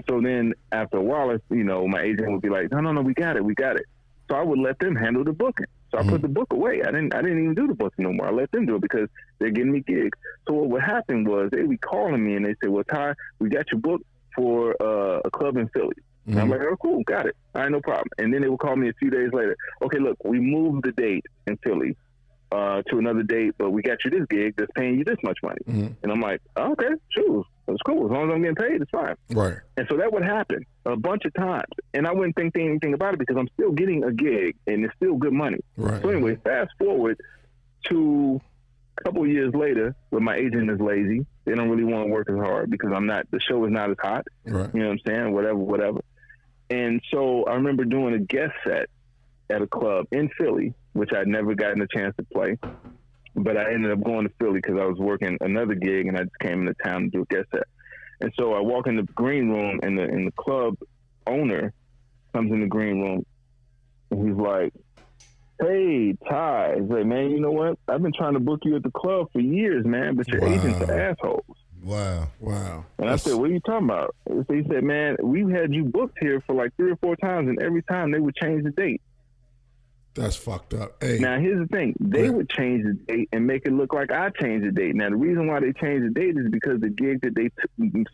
So then after a while, you know, my agent would be like, no, we got it. So I would let them handle the booking. So I put the book away. I didn't even do the booking no more. I let them do it because they're getting me gigs. So what would happen was they'd be calling me and they say, well, Ty, we got you booked for a club in Philly. And I'm like, oh, cool, got it. All right, no problem. And then they would call me a few days later. Okay, look, we moved the date in Philly to another date, but we got you this gig that's paying you this much money. And I'm like, oh, okay, sure. That's cool. As long as I'm getting paid, it's fine. Right. And so that would happen a bunch of times. And I wouldn't think anything about it because I'm still getting a gig and it's still good money. Right. So anyway, fast forward to a couple of years later where my agent is lazy. They don't really want to work as hard because the show is not as hot. Right. You know what I'm saying? Whatever. And so I remember doing a guest set at a club in Philly, which I'd never gotten a chance to play. But I ended up going to Philly because I was working another gig and I just came into town to do a guest set. And so I walk in the green room and the club owner comes in the green room and he's like, hey, Ty. He's like, man, you know what? I've been trying to book you at the club for years, man, but your agents are assholes. Wow. And I said, what are you talking about? So he said, man, we've had you booked here for like 3 or 4 times and every time they would change the date. That's fucked up. Hey. Now, here's the thing. They would change the date and make it look like I changed the date. Now, the reason why they changed the date is because the gig that they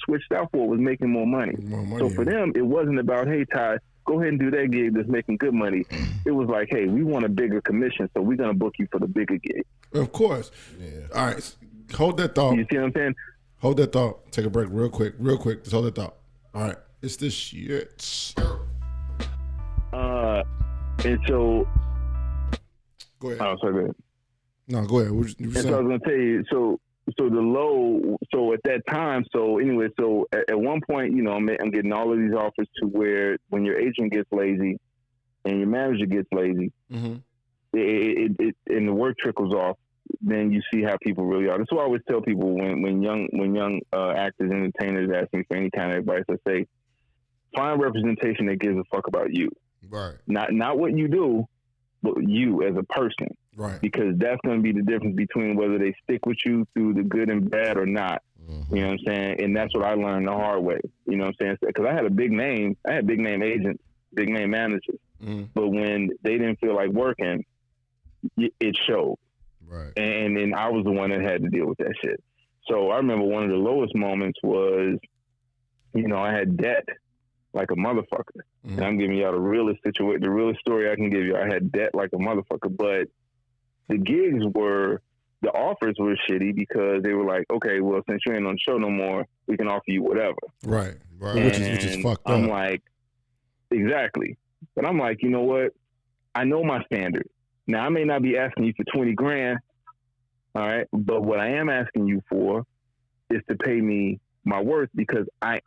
switched out for was making more money. So for them, it wasn't about, hey, Ty, go ahead and do that gig that's making good money. It was like, hey, we want a bigger commission, so we're going to book you for the bigger gig. Of course. Yeah. All right. Hold that thought. You see what I'm saying? Hold that thought. Take a break real quick. Just hold that thought. All right. It's the shit. And so... Go ahead. Oh, sorry, go ahead. No, go ahead. What you saying? So I was going to tell you, so the low, so at that time, so anyway, so at one point, you know, I'm getting all of these offers to where when your agent gets lazy and your manager gets lazy, it and the work trickles off, then you see how people really are. That's what I always tell people when young actors, entertainers ask me for any kind of advice. I say, find representation that gives a fuck about you. Right. Not what you do, but you as a person. Right. Because that's going to be the difference between whether they stick with you through the good and bad or not. You know what I'm saying? And that's what I learned the hard way. You know what I'm saying? Because I had big name agents, big name managers. But when they didn't feel like working, it showed. Right. And then I was the one that had to deal with that shit. So I remember one of the lowest moments was, you know, I had debt like a motherfucker. And I'm giving y'all the realest story I can give you. I had debt like a motherfucker, but the the offers were shitty because they were like, okay, well, since you ain't on the show no more, we can offer you whatever. Right. Which is fucked up. I'm like, Exactly. But I'm like, you know what? I know my standard. Now, I may not be asking you for 20 grand, all right? But what I am asking you for is to pay me my worth, because I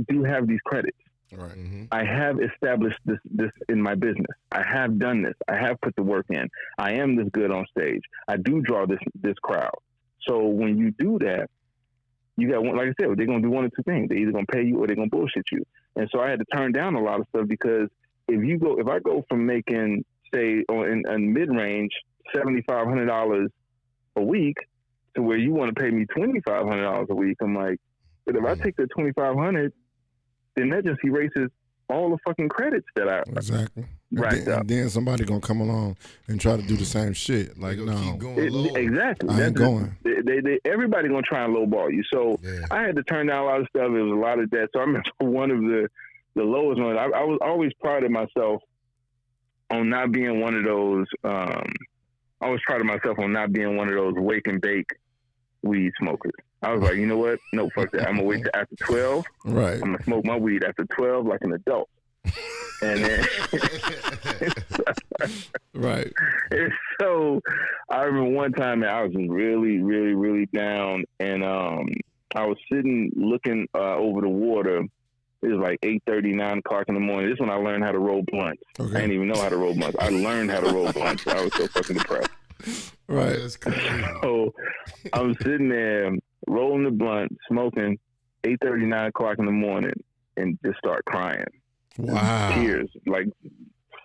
do have these credits. Right. Mm-hmm. I have established this in my business. I have done this. I have put the work in. I am this good on stage. I do draw this crowd. So when you do that, you got one, like I said, they're gonna do one or two things. They're either gonna pay you or they're gonna bullshit you. And so I had to turn down a lot of stuff, because if I go from making, say, in mid range $7,500 a week to where you want to pay me $2,500 a week, I'm like, but if I take the $2,500, then that just erases all the fucking credits that I exactly racked up. And then somebody gonna come along and try to do the same shit. Like, no, keep going exactly. I ain't going. Everybody gonna try and lowball you. So I had to turn down a lot of stuff. It was a lot of debt. So I remember one of the lowest ones. I was always prided myself on not being one of those. I always prided myself on not being one of those wake and bake weed smokers. I was like, you know what? No, fuck that. I'm gonna wait till after 12. Right. I'm gonna smoke my weed after 12 like an adult. And then, right. And so I remember one time that I was just really, really, really down, and I was sitting looking over the water. It was like 8:30, 9 o'clock in the morning. This is when I learned how to roll blunts. Okay. I didn't even know how to roll blunts. I learned how to roll blunts. I was so fucking depressed. Right. That's crazy. So I'm sitting there rolling the blunt, smoking, 8:30, 9 o'clock in the morning, and just start crying. Wow. Tears, like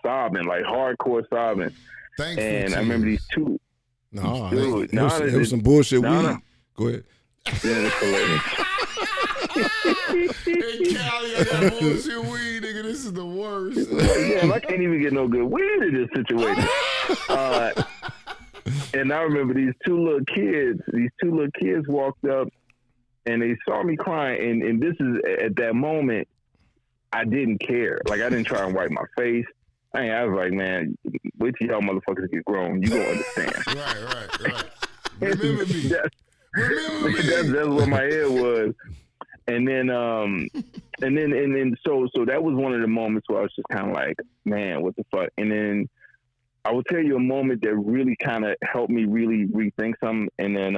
sobbing, like hardcore sobbing. Thankful and tears. I remember these two. No, dude, it was some bullshit weed. Go ahead. Yeah, that's hilarious. Hey, Cali, I got bullshit weed, nigga. This is the worst. Damn, I can't even get no good weed in this situation. And I remember these two little kids walked up, and they saw me crying. And this is, at that moment, I didn't care. Like, I didn't try and wipe my face. I was like, man, wait till y'all motherfuckers get grown. You gonna understand. Right. Remember me. Remember me. That's what my head was. And then, so that was one of the moments where I was just kind of like, man, what the fuck? And then I will tell you a moment that really kind of helped me really rethink something. And then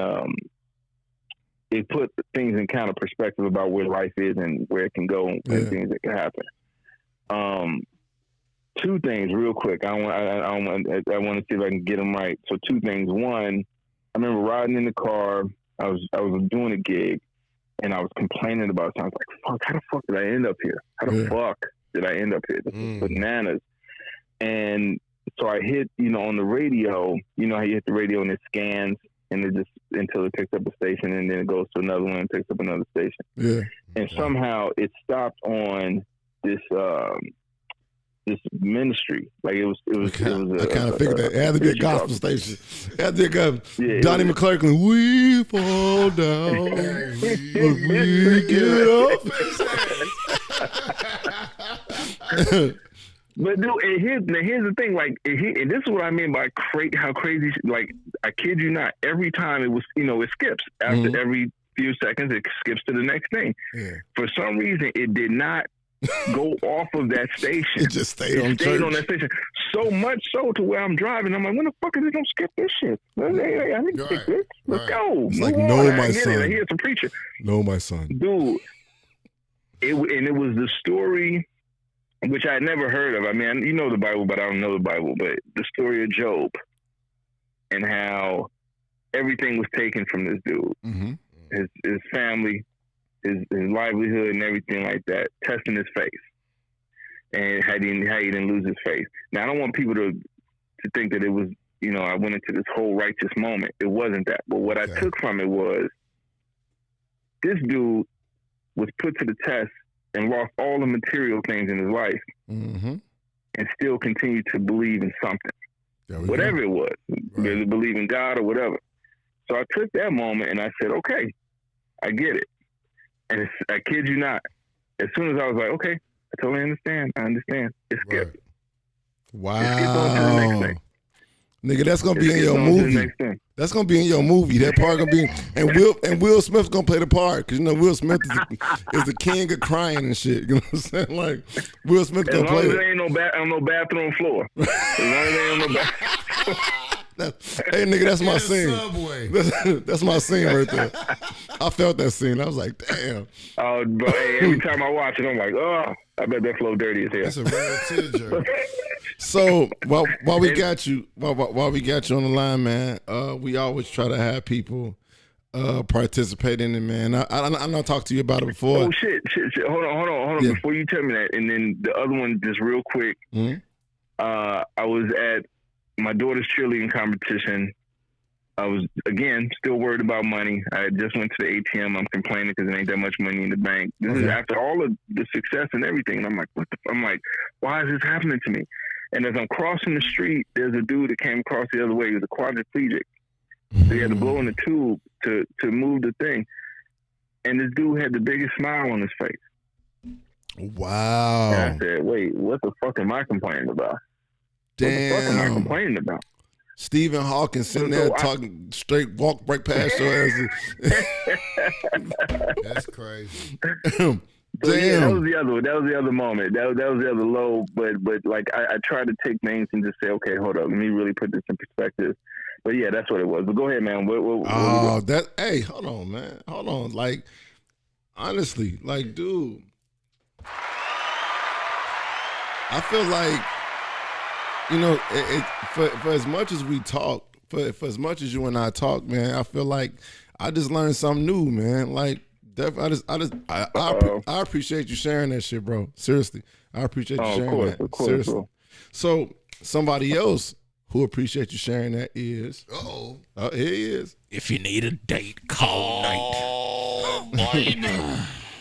it put things in kind of perspective about where life is and where it can go and things that can happen. Two things real quick. I want to see if I can get them right. So two things. One, I remember riding in the car. I was doing a gig, and I was complaining about something. I was like, fuck, how the fuck did I end up here? How the fuck did I end up here? This is bananas. And so I hit, on the radio, how you hit the radio and it scans, and it just, until it picks up a station, and then it goes to another one and picks up another station. Yeah. And somehow it stopped on this ministry. Like it was I kind of figured that it had to be a gospel station. It had to be a Donnie McClurkin. We fall down, but we get up. But dude, and here's the thing. Like, and this is what I mean by how crazy. Like, I kid you not. Every time it was, it skips after every few seconds. It skips to the next thing. Yeah. For some reason, it did not go off of that station. It just stayed on that station. So much so to where I'm driving, I'm like, when the fuck is it gonna skip this shit? I need to skip this. Let's go. It's like, no, my son. I hear some preacher. No, my son. Dude, it was the story, which I had never heard of. I mean, you know the Bible, but I don't know the Bible. But the story of Job and how everything was taken from this dude. Mm-hmm. His family, his livelihood and everything like that, testing his faith, and how he didn't lose his faith. Now, I don't want people to think that it was, I went into this whole righteous moment. It wasn't that. But what I took from it was this dude was put to the test and lost all the material things in his life, and still continued to believe in something, whatever it was, whether believe in God or whatever. So I took that moment and I said, okay, I get it. And I kid you not, as soon as I was like, okay, I totally understand. I understand. It skipped. Wow. It skipped on to the next thing. Nigga, that's gonna be in It's your on to the movie. next thing. That's gonna be in your movie. That part gonna be, and Will Smith's gonna play the part because you know Will Smith is the king of crying and shit. You know what I'm saying? Like Will Smith As gonna long play as it. there ain't no on no bathroom floor. As long as there ain't no bathroom. Hey nigga, that's my In the scene. subway. That's my scene right there. I felt that scene. I was like, damn. Oh, bro, hey, every time I watch it, I'm like, oh, I bet that flow dirty as hell. That's a real tearjerker. So while we got you, while we got you on the line, man, we always try to have people participate in it, man. I know I talked to you about it before. Oh shit. Hold on. Yeah. Before you tell me that, and then the other one, just real quick. Mm-hmm. I was at my daughter's cheerleading competition. I was, again, still worried about money. I just went to the ATM. I'm complaining because there ain't that much money in the bank. This is after all of the success and everything. And I'm like, I'm like, why is this happening to me? And as I'm crossing the street, there's a dude that came across the other way. He was a quadriplegic. So he had to blow in the tube to move the thing. And this dude had the biggest smile on his face. Wow. And I said, wait, what the fuck am I complaining about? Damn. What the fuck am I complaining about? Stephen Hawking sitting there talking straight, walk right past your ass. That's crazy. Damn. So yeah, that was the other one. That was the other moment. That was the other low. But like I tried to take things and just say, okay, hold up, let me really put this in perspective. But yeah, that's what it was. But go ahead, man. Hey, hold on, man. Hold on. Like, honestly, like, dude, I feel like, you know, for as much as we talk, for as much as you and I talk, man, I feel like I just learned something new, man. Like, I appreciate you sharing that shit, bro. Seriously, I appreciate you sharing that. Of course, seriously. bro. So somebody else who appreciates you sharing that is, here he is. If you need a date, call Nate.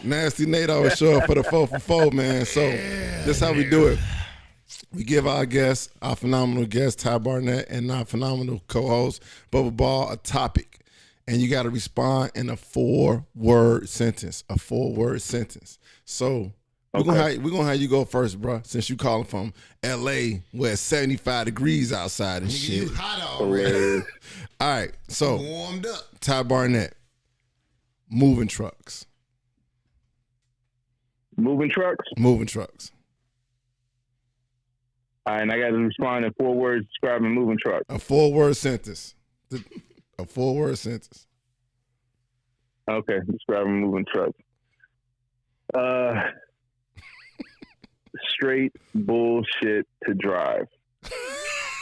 Nasty Nate always show up for the 4 for 4, man. So this how we do it. We give our guests, our phenomenal guest, Ty Barnett, and our phenomenal co-host, Bubba Ball, a topic. And you got to respond in a 4-word sentence. A 4-word sentence. So we're gonna have you go first, bro, since you calling from LA where it's 75 degrees outside and shit. You hot already. All right, so Warmed up. Ty Barnett, moving trucks. Moving trucks. Moving trucks. And I got to respond in 4 words describing moving trucks. A 4-word sentence. A 4-word sentence. Okay, describing moving trucks. Straight bullshit to drive.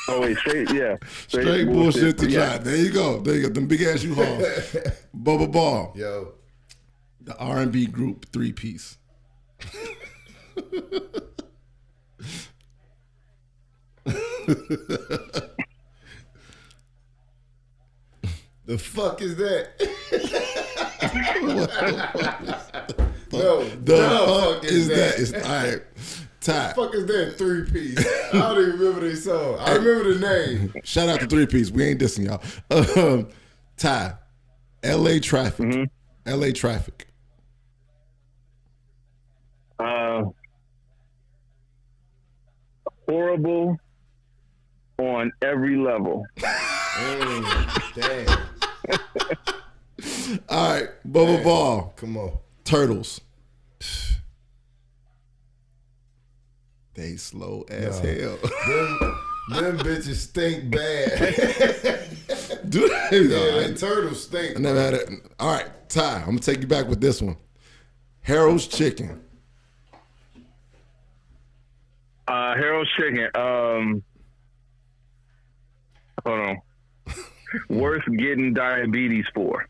Oh wait, straight bullshit to drive. There you go. Them big ass U-Hauls. Bubba Ball. Yo. The R&B group 3-piece. The fuck is that? Fuck is that? It's, all right. Ty. The fuck is that 3-piece? I don't even remember this song. I remember the name. Shout out to 3-piece. We ain't dissing y'all. Ty. LA traffic. Mm-hmm. LA traffic. Horrible on every level. Damn. All right, Bubba Ball. Come on. Turtles. They slow as hell. Them bitches stink bad. Dude, Yeah, turtles stink. I never had it. All right, Ty, I'm gonna take you back with this one. Harold's Chicken. Harold's Chicken. Hold on. Worth getting diabetes for.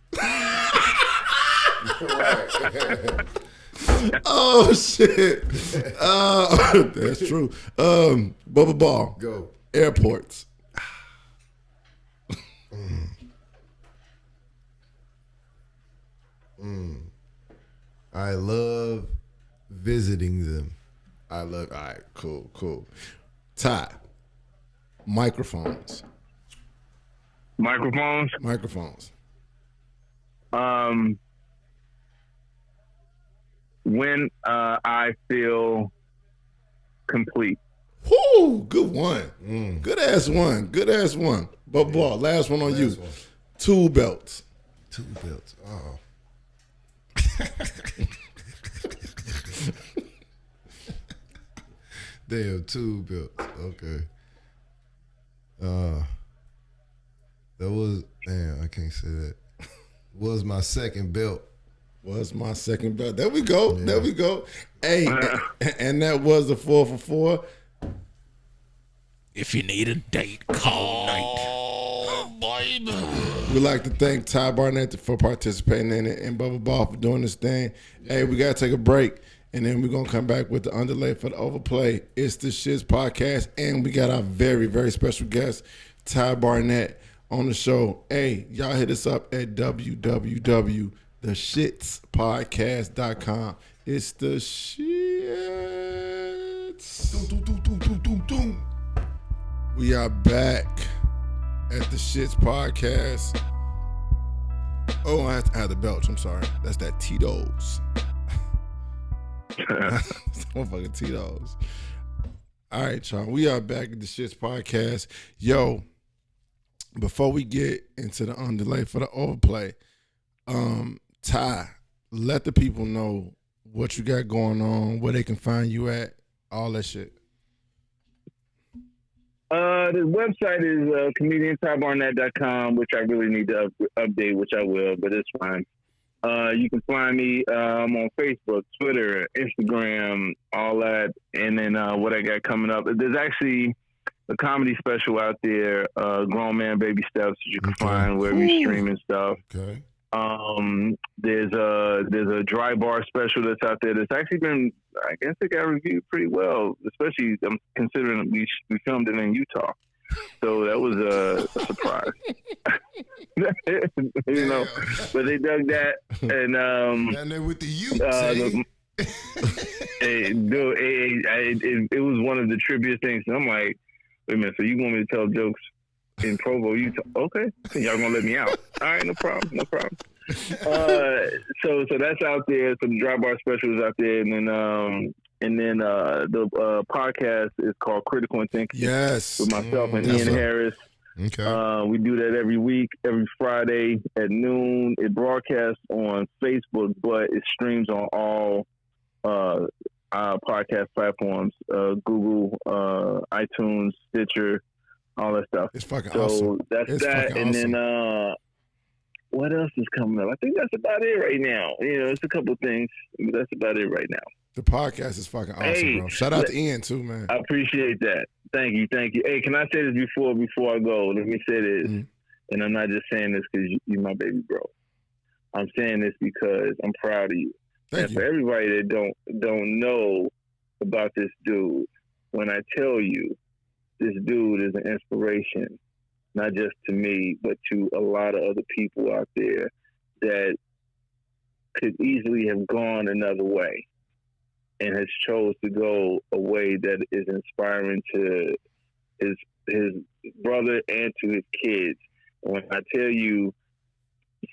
Oh shit. That's true. Bubba Ball. Go. Airports. I love visiting them. All right, cool. Ty. Microphones. Microphones. When I feel complete. Whoo, good one. Good ass one. Good ass one. Bubba Ball, last one on you. One. 2 belts. 2 belts. Oh. Damn, 2 belts. Okay. That was, damn, I can't say that. Was my second belt. Was my second belt. There we go. Yeah. There we go. Hey, and that was the 4 for 4. If you need a date, call night. We'd like to thank Ty Barnett for participating in it and Bubba Ball for doing this thing. Hey, we got to take a break, and then we're going to come back with the Underlay for the Overplay. It's the Shits podcast, and we got our very, very special guest, Ty Barnett, on the show. Hey, y'all hit us up at www.theshitspodcast.com. It's the Shits. We are back at the Shits podcast. Oh, I have the belch. I'm sorry. That's that Tito's. Motherfucking Tito's. All right, y'all. We are back at the Shits podcast. Yo, before we get into the Underlay for the Overplay, Ty, let the people know what you got going on, where they can find you at, all that shit. The website is comediantybarnett.com, which I really need to update, which I will, but it's fine. You can find me on Facebook, Twitter, Instagram, all that. And then what I got coming up, there's actually a comedy special out there, Grown Man Baby Steps, that you can find wherever you stream and stuff. Okay. There's a dry bar special that's out there that's actually been, I guess it got reviewed pretty well, especially I'm considering we filmed it in Utah. So that was a surprise. You know, but they dug that, and then with the Utes, it was one of the trivia things. And I'm like, wait a minute, so you want me to tell jokes in Provo, Utah? Okay, y'all gonna let me out? All right, no problem. So that's out there. So the dry bar special is out there, and then the podcast is called Critical and Thinking. Yes, with myself and Ian Harris. Okay. We do that every week, every Friday at noon. It broadcasts on Facebook, but it streams on all podcast platforms: Google, iTunes, Stitcher, all that stuff. It's fucking so awesome. That's it's that, and awesome. then what else is coming up? I think that's about it right now. You know, it's a couple of things, but that's about it right now. The podcast is fucking awesome, bro. Shout out to Ian too, man. I appreciate that. Thank you. Hey, can I say this before I go? Let me say this, and I'm not just saying this because you're my baby bro. I'm saying this because I'm proud of you. Thank you. For everybody that don't know about this dude, when I tell you, this dude is an inspiration, not just to me, but to a lot of other people out there that could easily have gone another way and has chose to go a way that is inspiring to his brother and to his kids. And when I tell you,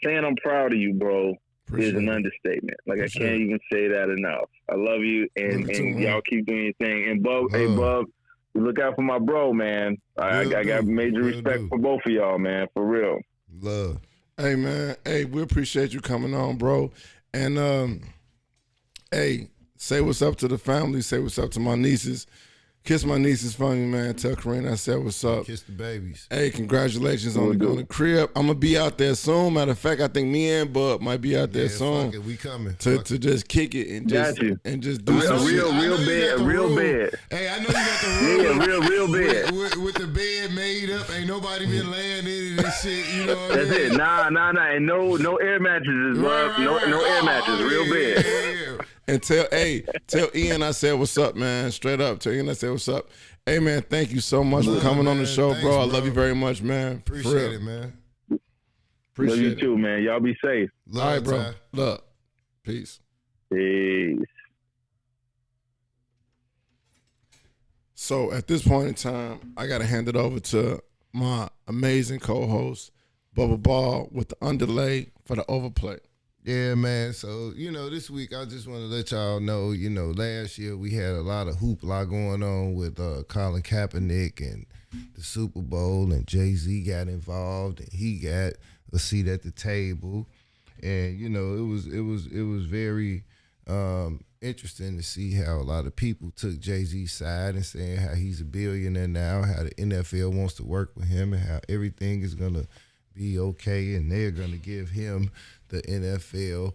saying I'm proud of you, bro, is an understatement. Like, I can't even say that enough. I love you, and y'all keep doing your thing. And Bub, look out for my bro, man. I got major respect for both of y'all, man, for real. Love. Hey, man. Hey, we appreciate you coming on, bro. And, hey, say what's up to the family. Say what's up to my nieces. Kiss my nieces for me, man. Tell Karina I said what's up. Kiss the babies. Hey, congratulations on the crib. I'm going to be out there soon. Matter of fact, I think me and Bub might be out there soon. Fuck it, we coming. To just kick it and just do some real bed. Hey, I know you got the room. Yeah, real bed. With the bed made up. Ain't nobody been laying in this shit. You know what That's I mean? it. Nah. And no air mattresses, bro. No air mattresses. Real bed. Yeah. And tell Ian I said what's up, man. Straight up. Tell Ian I said what's up. Hey, man, thank you so much for coming on the show, Thanks, bro. I love you very much, man. Appreciate it, man. Love you too, man. Y'all be safe. All right, bro. Look. Peace. Peace. So at this point in time, I got to hand it over to my amazing co-host, Bubba Ball, with the Underlay for the Overplay. Yeah, man. So, this week I just want to let y'all know, last year we had a lot of hoopla going on with Colin Kaepernick and the Super Bowl, and Jay-Z got involved and he got a seat at the table. And, it was very interesting to see how a lot of people took Jay-Z's side and saying how he's a billionaire now, how the NFL wants to work with him, and how everything is going to be okay, and they're going to give him the NFL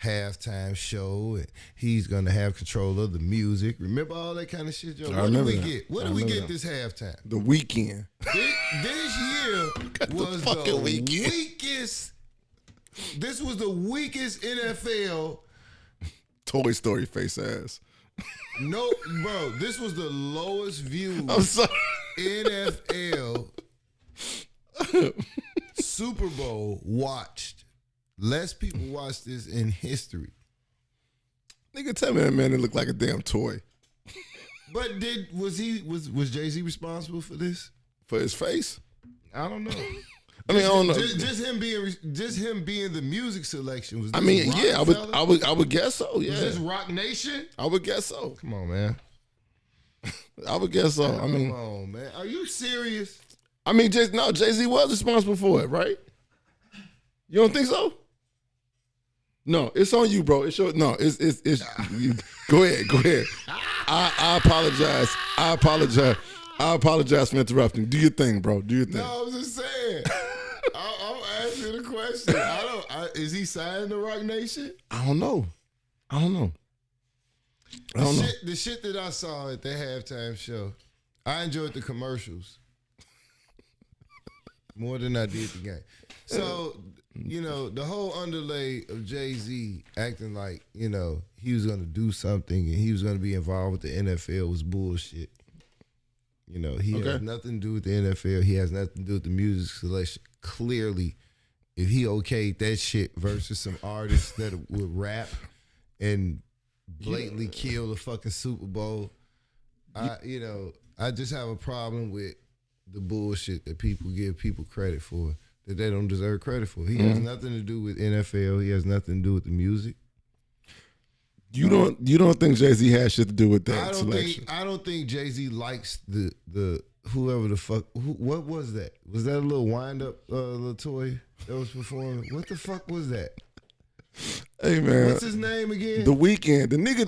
halftime show, and he's going to have control of the music. Remember all that kind of shit, Joe? What do we get? What do we get this halftime? The Weeknd. This year was the weakest. This was the weakest NFL. Toy Story face ass. No, bro, this was the lowest viewed I'm sorry. NFL Super Bowl watched. Less people watched this in history. Nigga, tell me that man it looked like a damn toy. But was Jay-Z responsible for this? For his face? I don't know. I mean, I don't know. Just him being the music selection. Was this I would guess so. Yeah, was this Rock Nation? I would guess so. Come on, man. I would guess so. Come on, man. Are you serious? I mean, Jay-Z was responsible for it, right? You don't think so? No, it's on you, bro. It's go ahead. I apologize for interrupting. Do your thing, bro. Do your thing. No, I was just saying. I'm asking the question. Is he signed to Rock Nation? I don't know. The shit that I saw at the halftime show, I enjoyed the commercials more than I did the game. So, the whole underlay of Jay-Z acting like, he was going to do something and he was going to be involved with the NFL was bullshit. He has nothing to do with the NFL. He has nothing to do with the music selection. Clearly, if he okayed that shit versus some artists that would rap and blatantly kill the fucking Super Bowl, I just have a problem with the bullshit that people give people credit for that they don't deserve credit for. He has nothing to do with NFL. He has nothing to do with the music. You don't think Jay-Z has shit to do with that selection? I don't think Jay-Z likes the whoever the fuck. What was that? Was that a little wind up little toy that was performing? What the fuck was that? Hey man, what's his name again? The Weeknd. The nigga.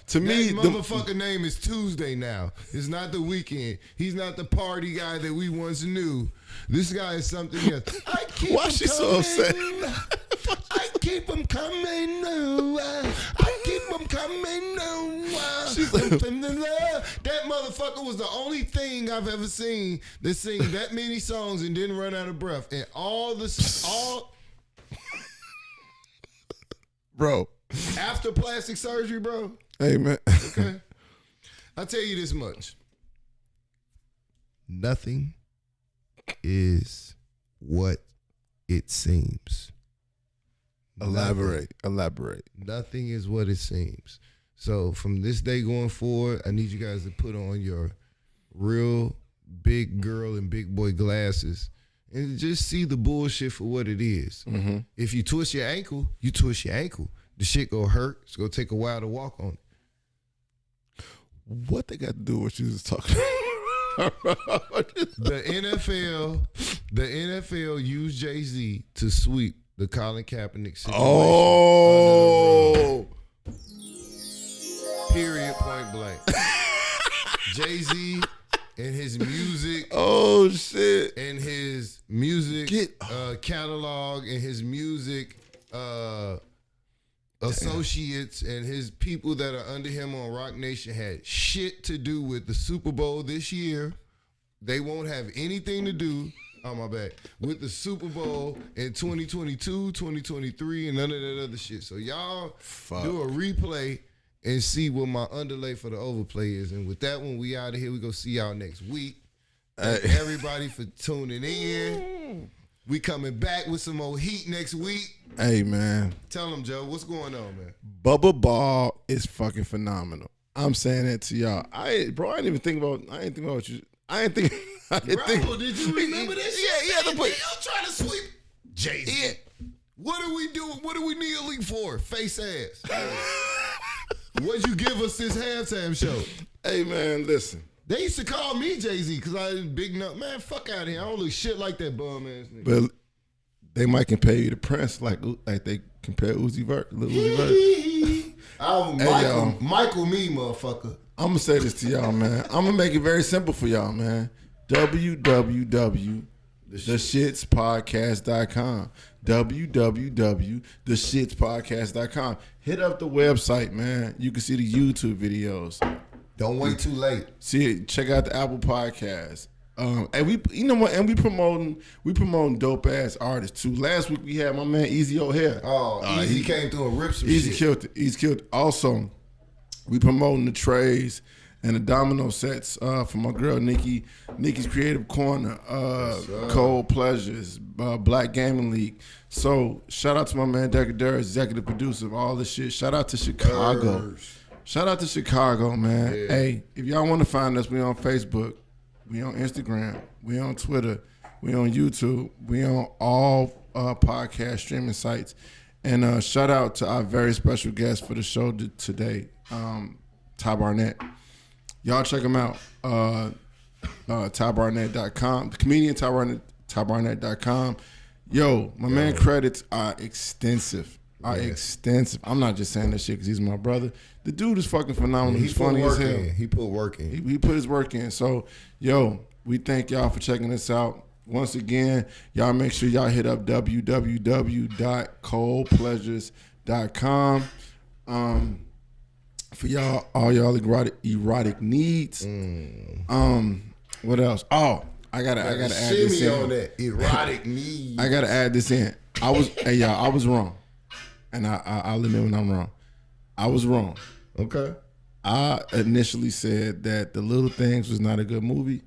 To me, motherfucker name is Tuesday now. It's not The Weeknd. He's not the party guy that we once knew. This guy is something else. Why she so upset? I keep them coming. I keep them coming. That motherfucker was the only thing I've ever seen that sing that many songs and didn't run out of breath. And bro. After plastic surgery, bro. Hey, man. Okay. I'll tell you this much. Nothing is what it seems. Elaborate. Nothing is what it seems. So from this day going forward, I need you guys to put on your real big girl and big boy glasses and just see the bullshit for what it is. Mm-hmm. If you twist your ankle, you twist your ankle. The shit gonna hurt. It's gonna take a while to walk on it. What they got to do with what you was talking about? The NFL used Jay-Z to sweep the Colin Kaepernick situation. Oh. Period, point blank. Jay-Z and his music. Oh, shit. And his music catalog and his music associates and his people that are under him on Rock Nation had shit to do with the Super Bowl this year. They won't have anything to do, with the Super Bowl in 2022, 2023, and none of that other shit. So y'all do a replay and see what my underlay for the overplay is. And with that one, we out of here. We go see y'all next week. Thank everybody for tuning in. We coming back with some more heat next week. Hey, man. Tell them, Joe, what's going on, man? Bubba Ball is fucking phenomenal. I'm saying that to y'all. I didn't even think about you. Did you remember this shit? Yeah. I'm trying to sweep Jay-Z. What are we doing? What are we kneeling for? Face ass. What'd you give us this halftime show? Hey, man, listen. They used to call me Jay-Z because I didn't big enough. Man, fuck out of here. I don't look shit like that bum ass nigga. But they might compare you to Prince like they compare Uzi Vert, Lil Uzi Vert. I'm Hey, Michael me, motherfucker. I'm going to say this to y'all, man. I'm going to make it very simple for y'all, man. www.theshitspodcast.com. www.theshitspodcast.com. Hit up the website, man. You can see the YouTube videos. Don't wait too late. See it. Check out the Apple Podcast. And we, you know what? And we promoting dope ass artists too. Last week we had my man Easy O'Hare. Easy came through and ripped some Easy shit. killed it. Easy killed it. Also, we promoting the trays and the domino sets for my girl Nikki. Nikki's Creative Corner, Cold Pleasures, Black Gaming League. So shout out to my man Decadera, executive producer of all this shit. Shout out to Chicago. Shout out to Chicago, man. Yeah. Hey, if y'all want to find us, we on Facebook, we on Instagram, we on Twitter, we on YouTube, we on all podcast streaming sites. And shout out to our very special guest for the show today, Ty Barnett. Y'all check him out. TyBarnett.com. The comedian TyBarnett.com. Yo, my man credits are extensive. Extensive. I'm not just saying that shit because he's my brother. The dude is fucking phenomenal. He's funny as hell. He put work in. He put his work in. So, yo, we thank y'all for checking us out. Once again, y'all make sure y'all hit up www.coldpleasures.com for y'all, all y'all erotic needs. What else? Oh, I gotta add this in. On that erotic needs. I gotta add this in. I was wrong. And I'll admit when I'm wrong. I was wrong. Okay. I initially said that The Little Things was not a good movie.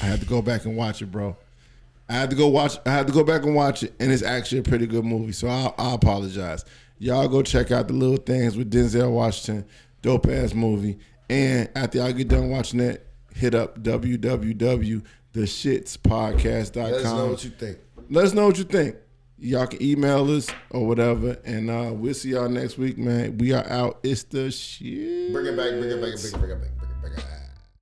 I had to go back and watch it, bro. I had to go back and watch it, and it's actually a pretty good movie. So I apologize. Y'all go check out The Little Things with Denzel Washington. Dope ass movie. And after y'all get done watching that, hit up www.theshitspodcast.com. Let us know what you think. Let us know what you think. Y'all can email us or whatever, and we'll see y'all next week, man. We are out. It's the shit. Bring it back.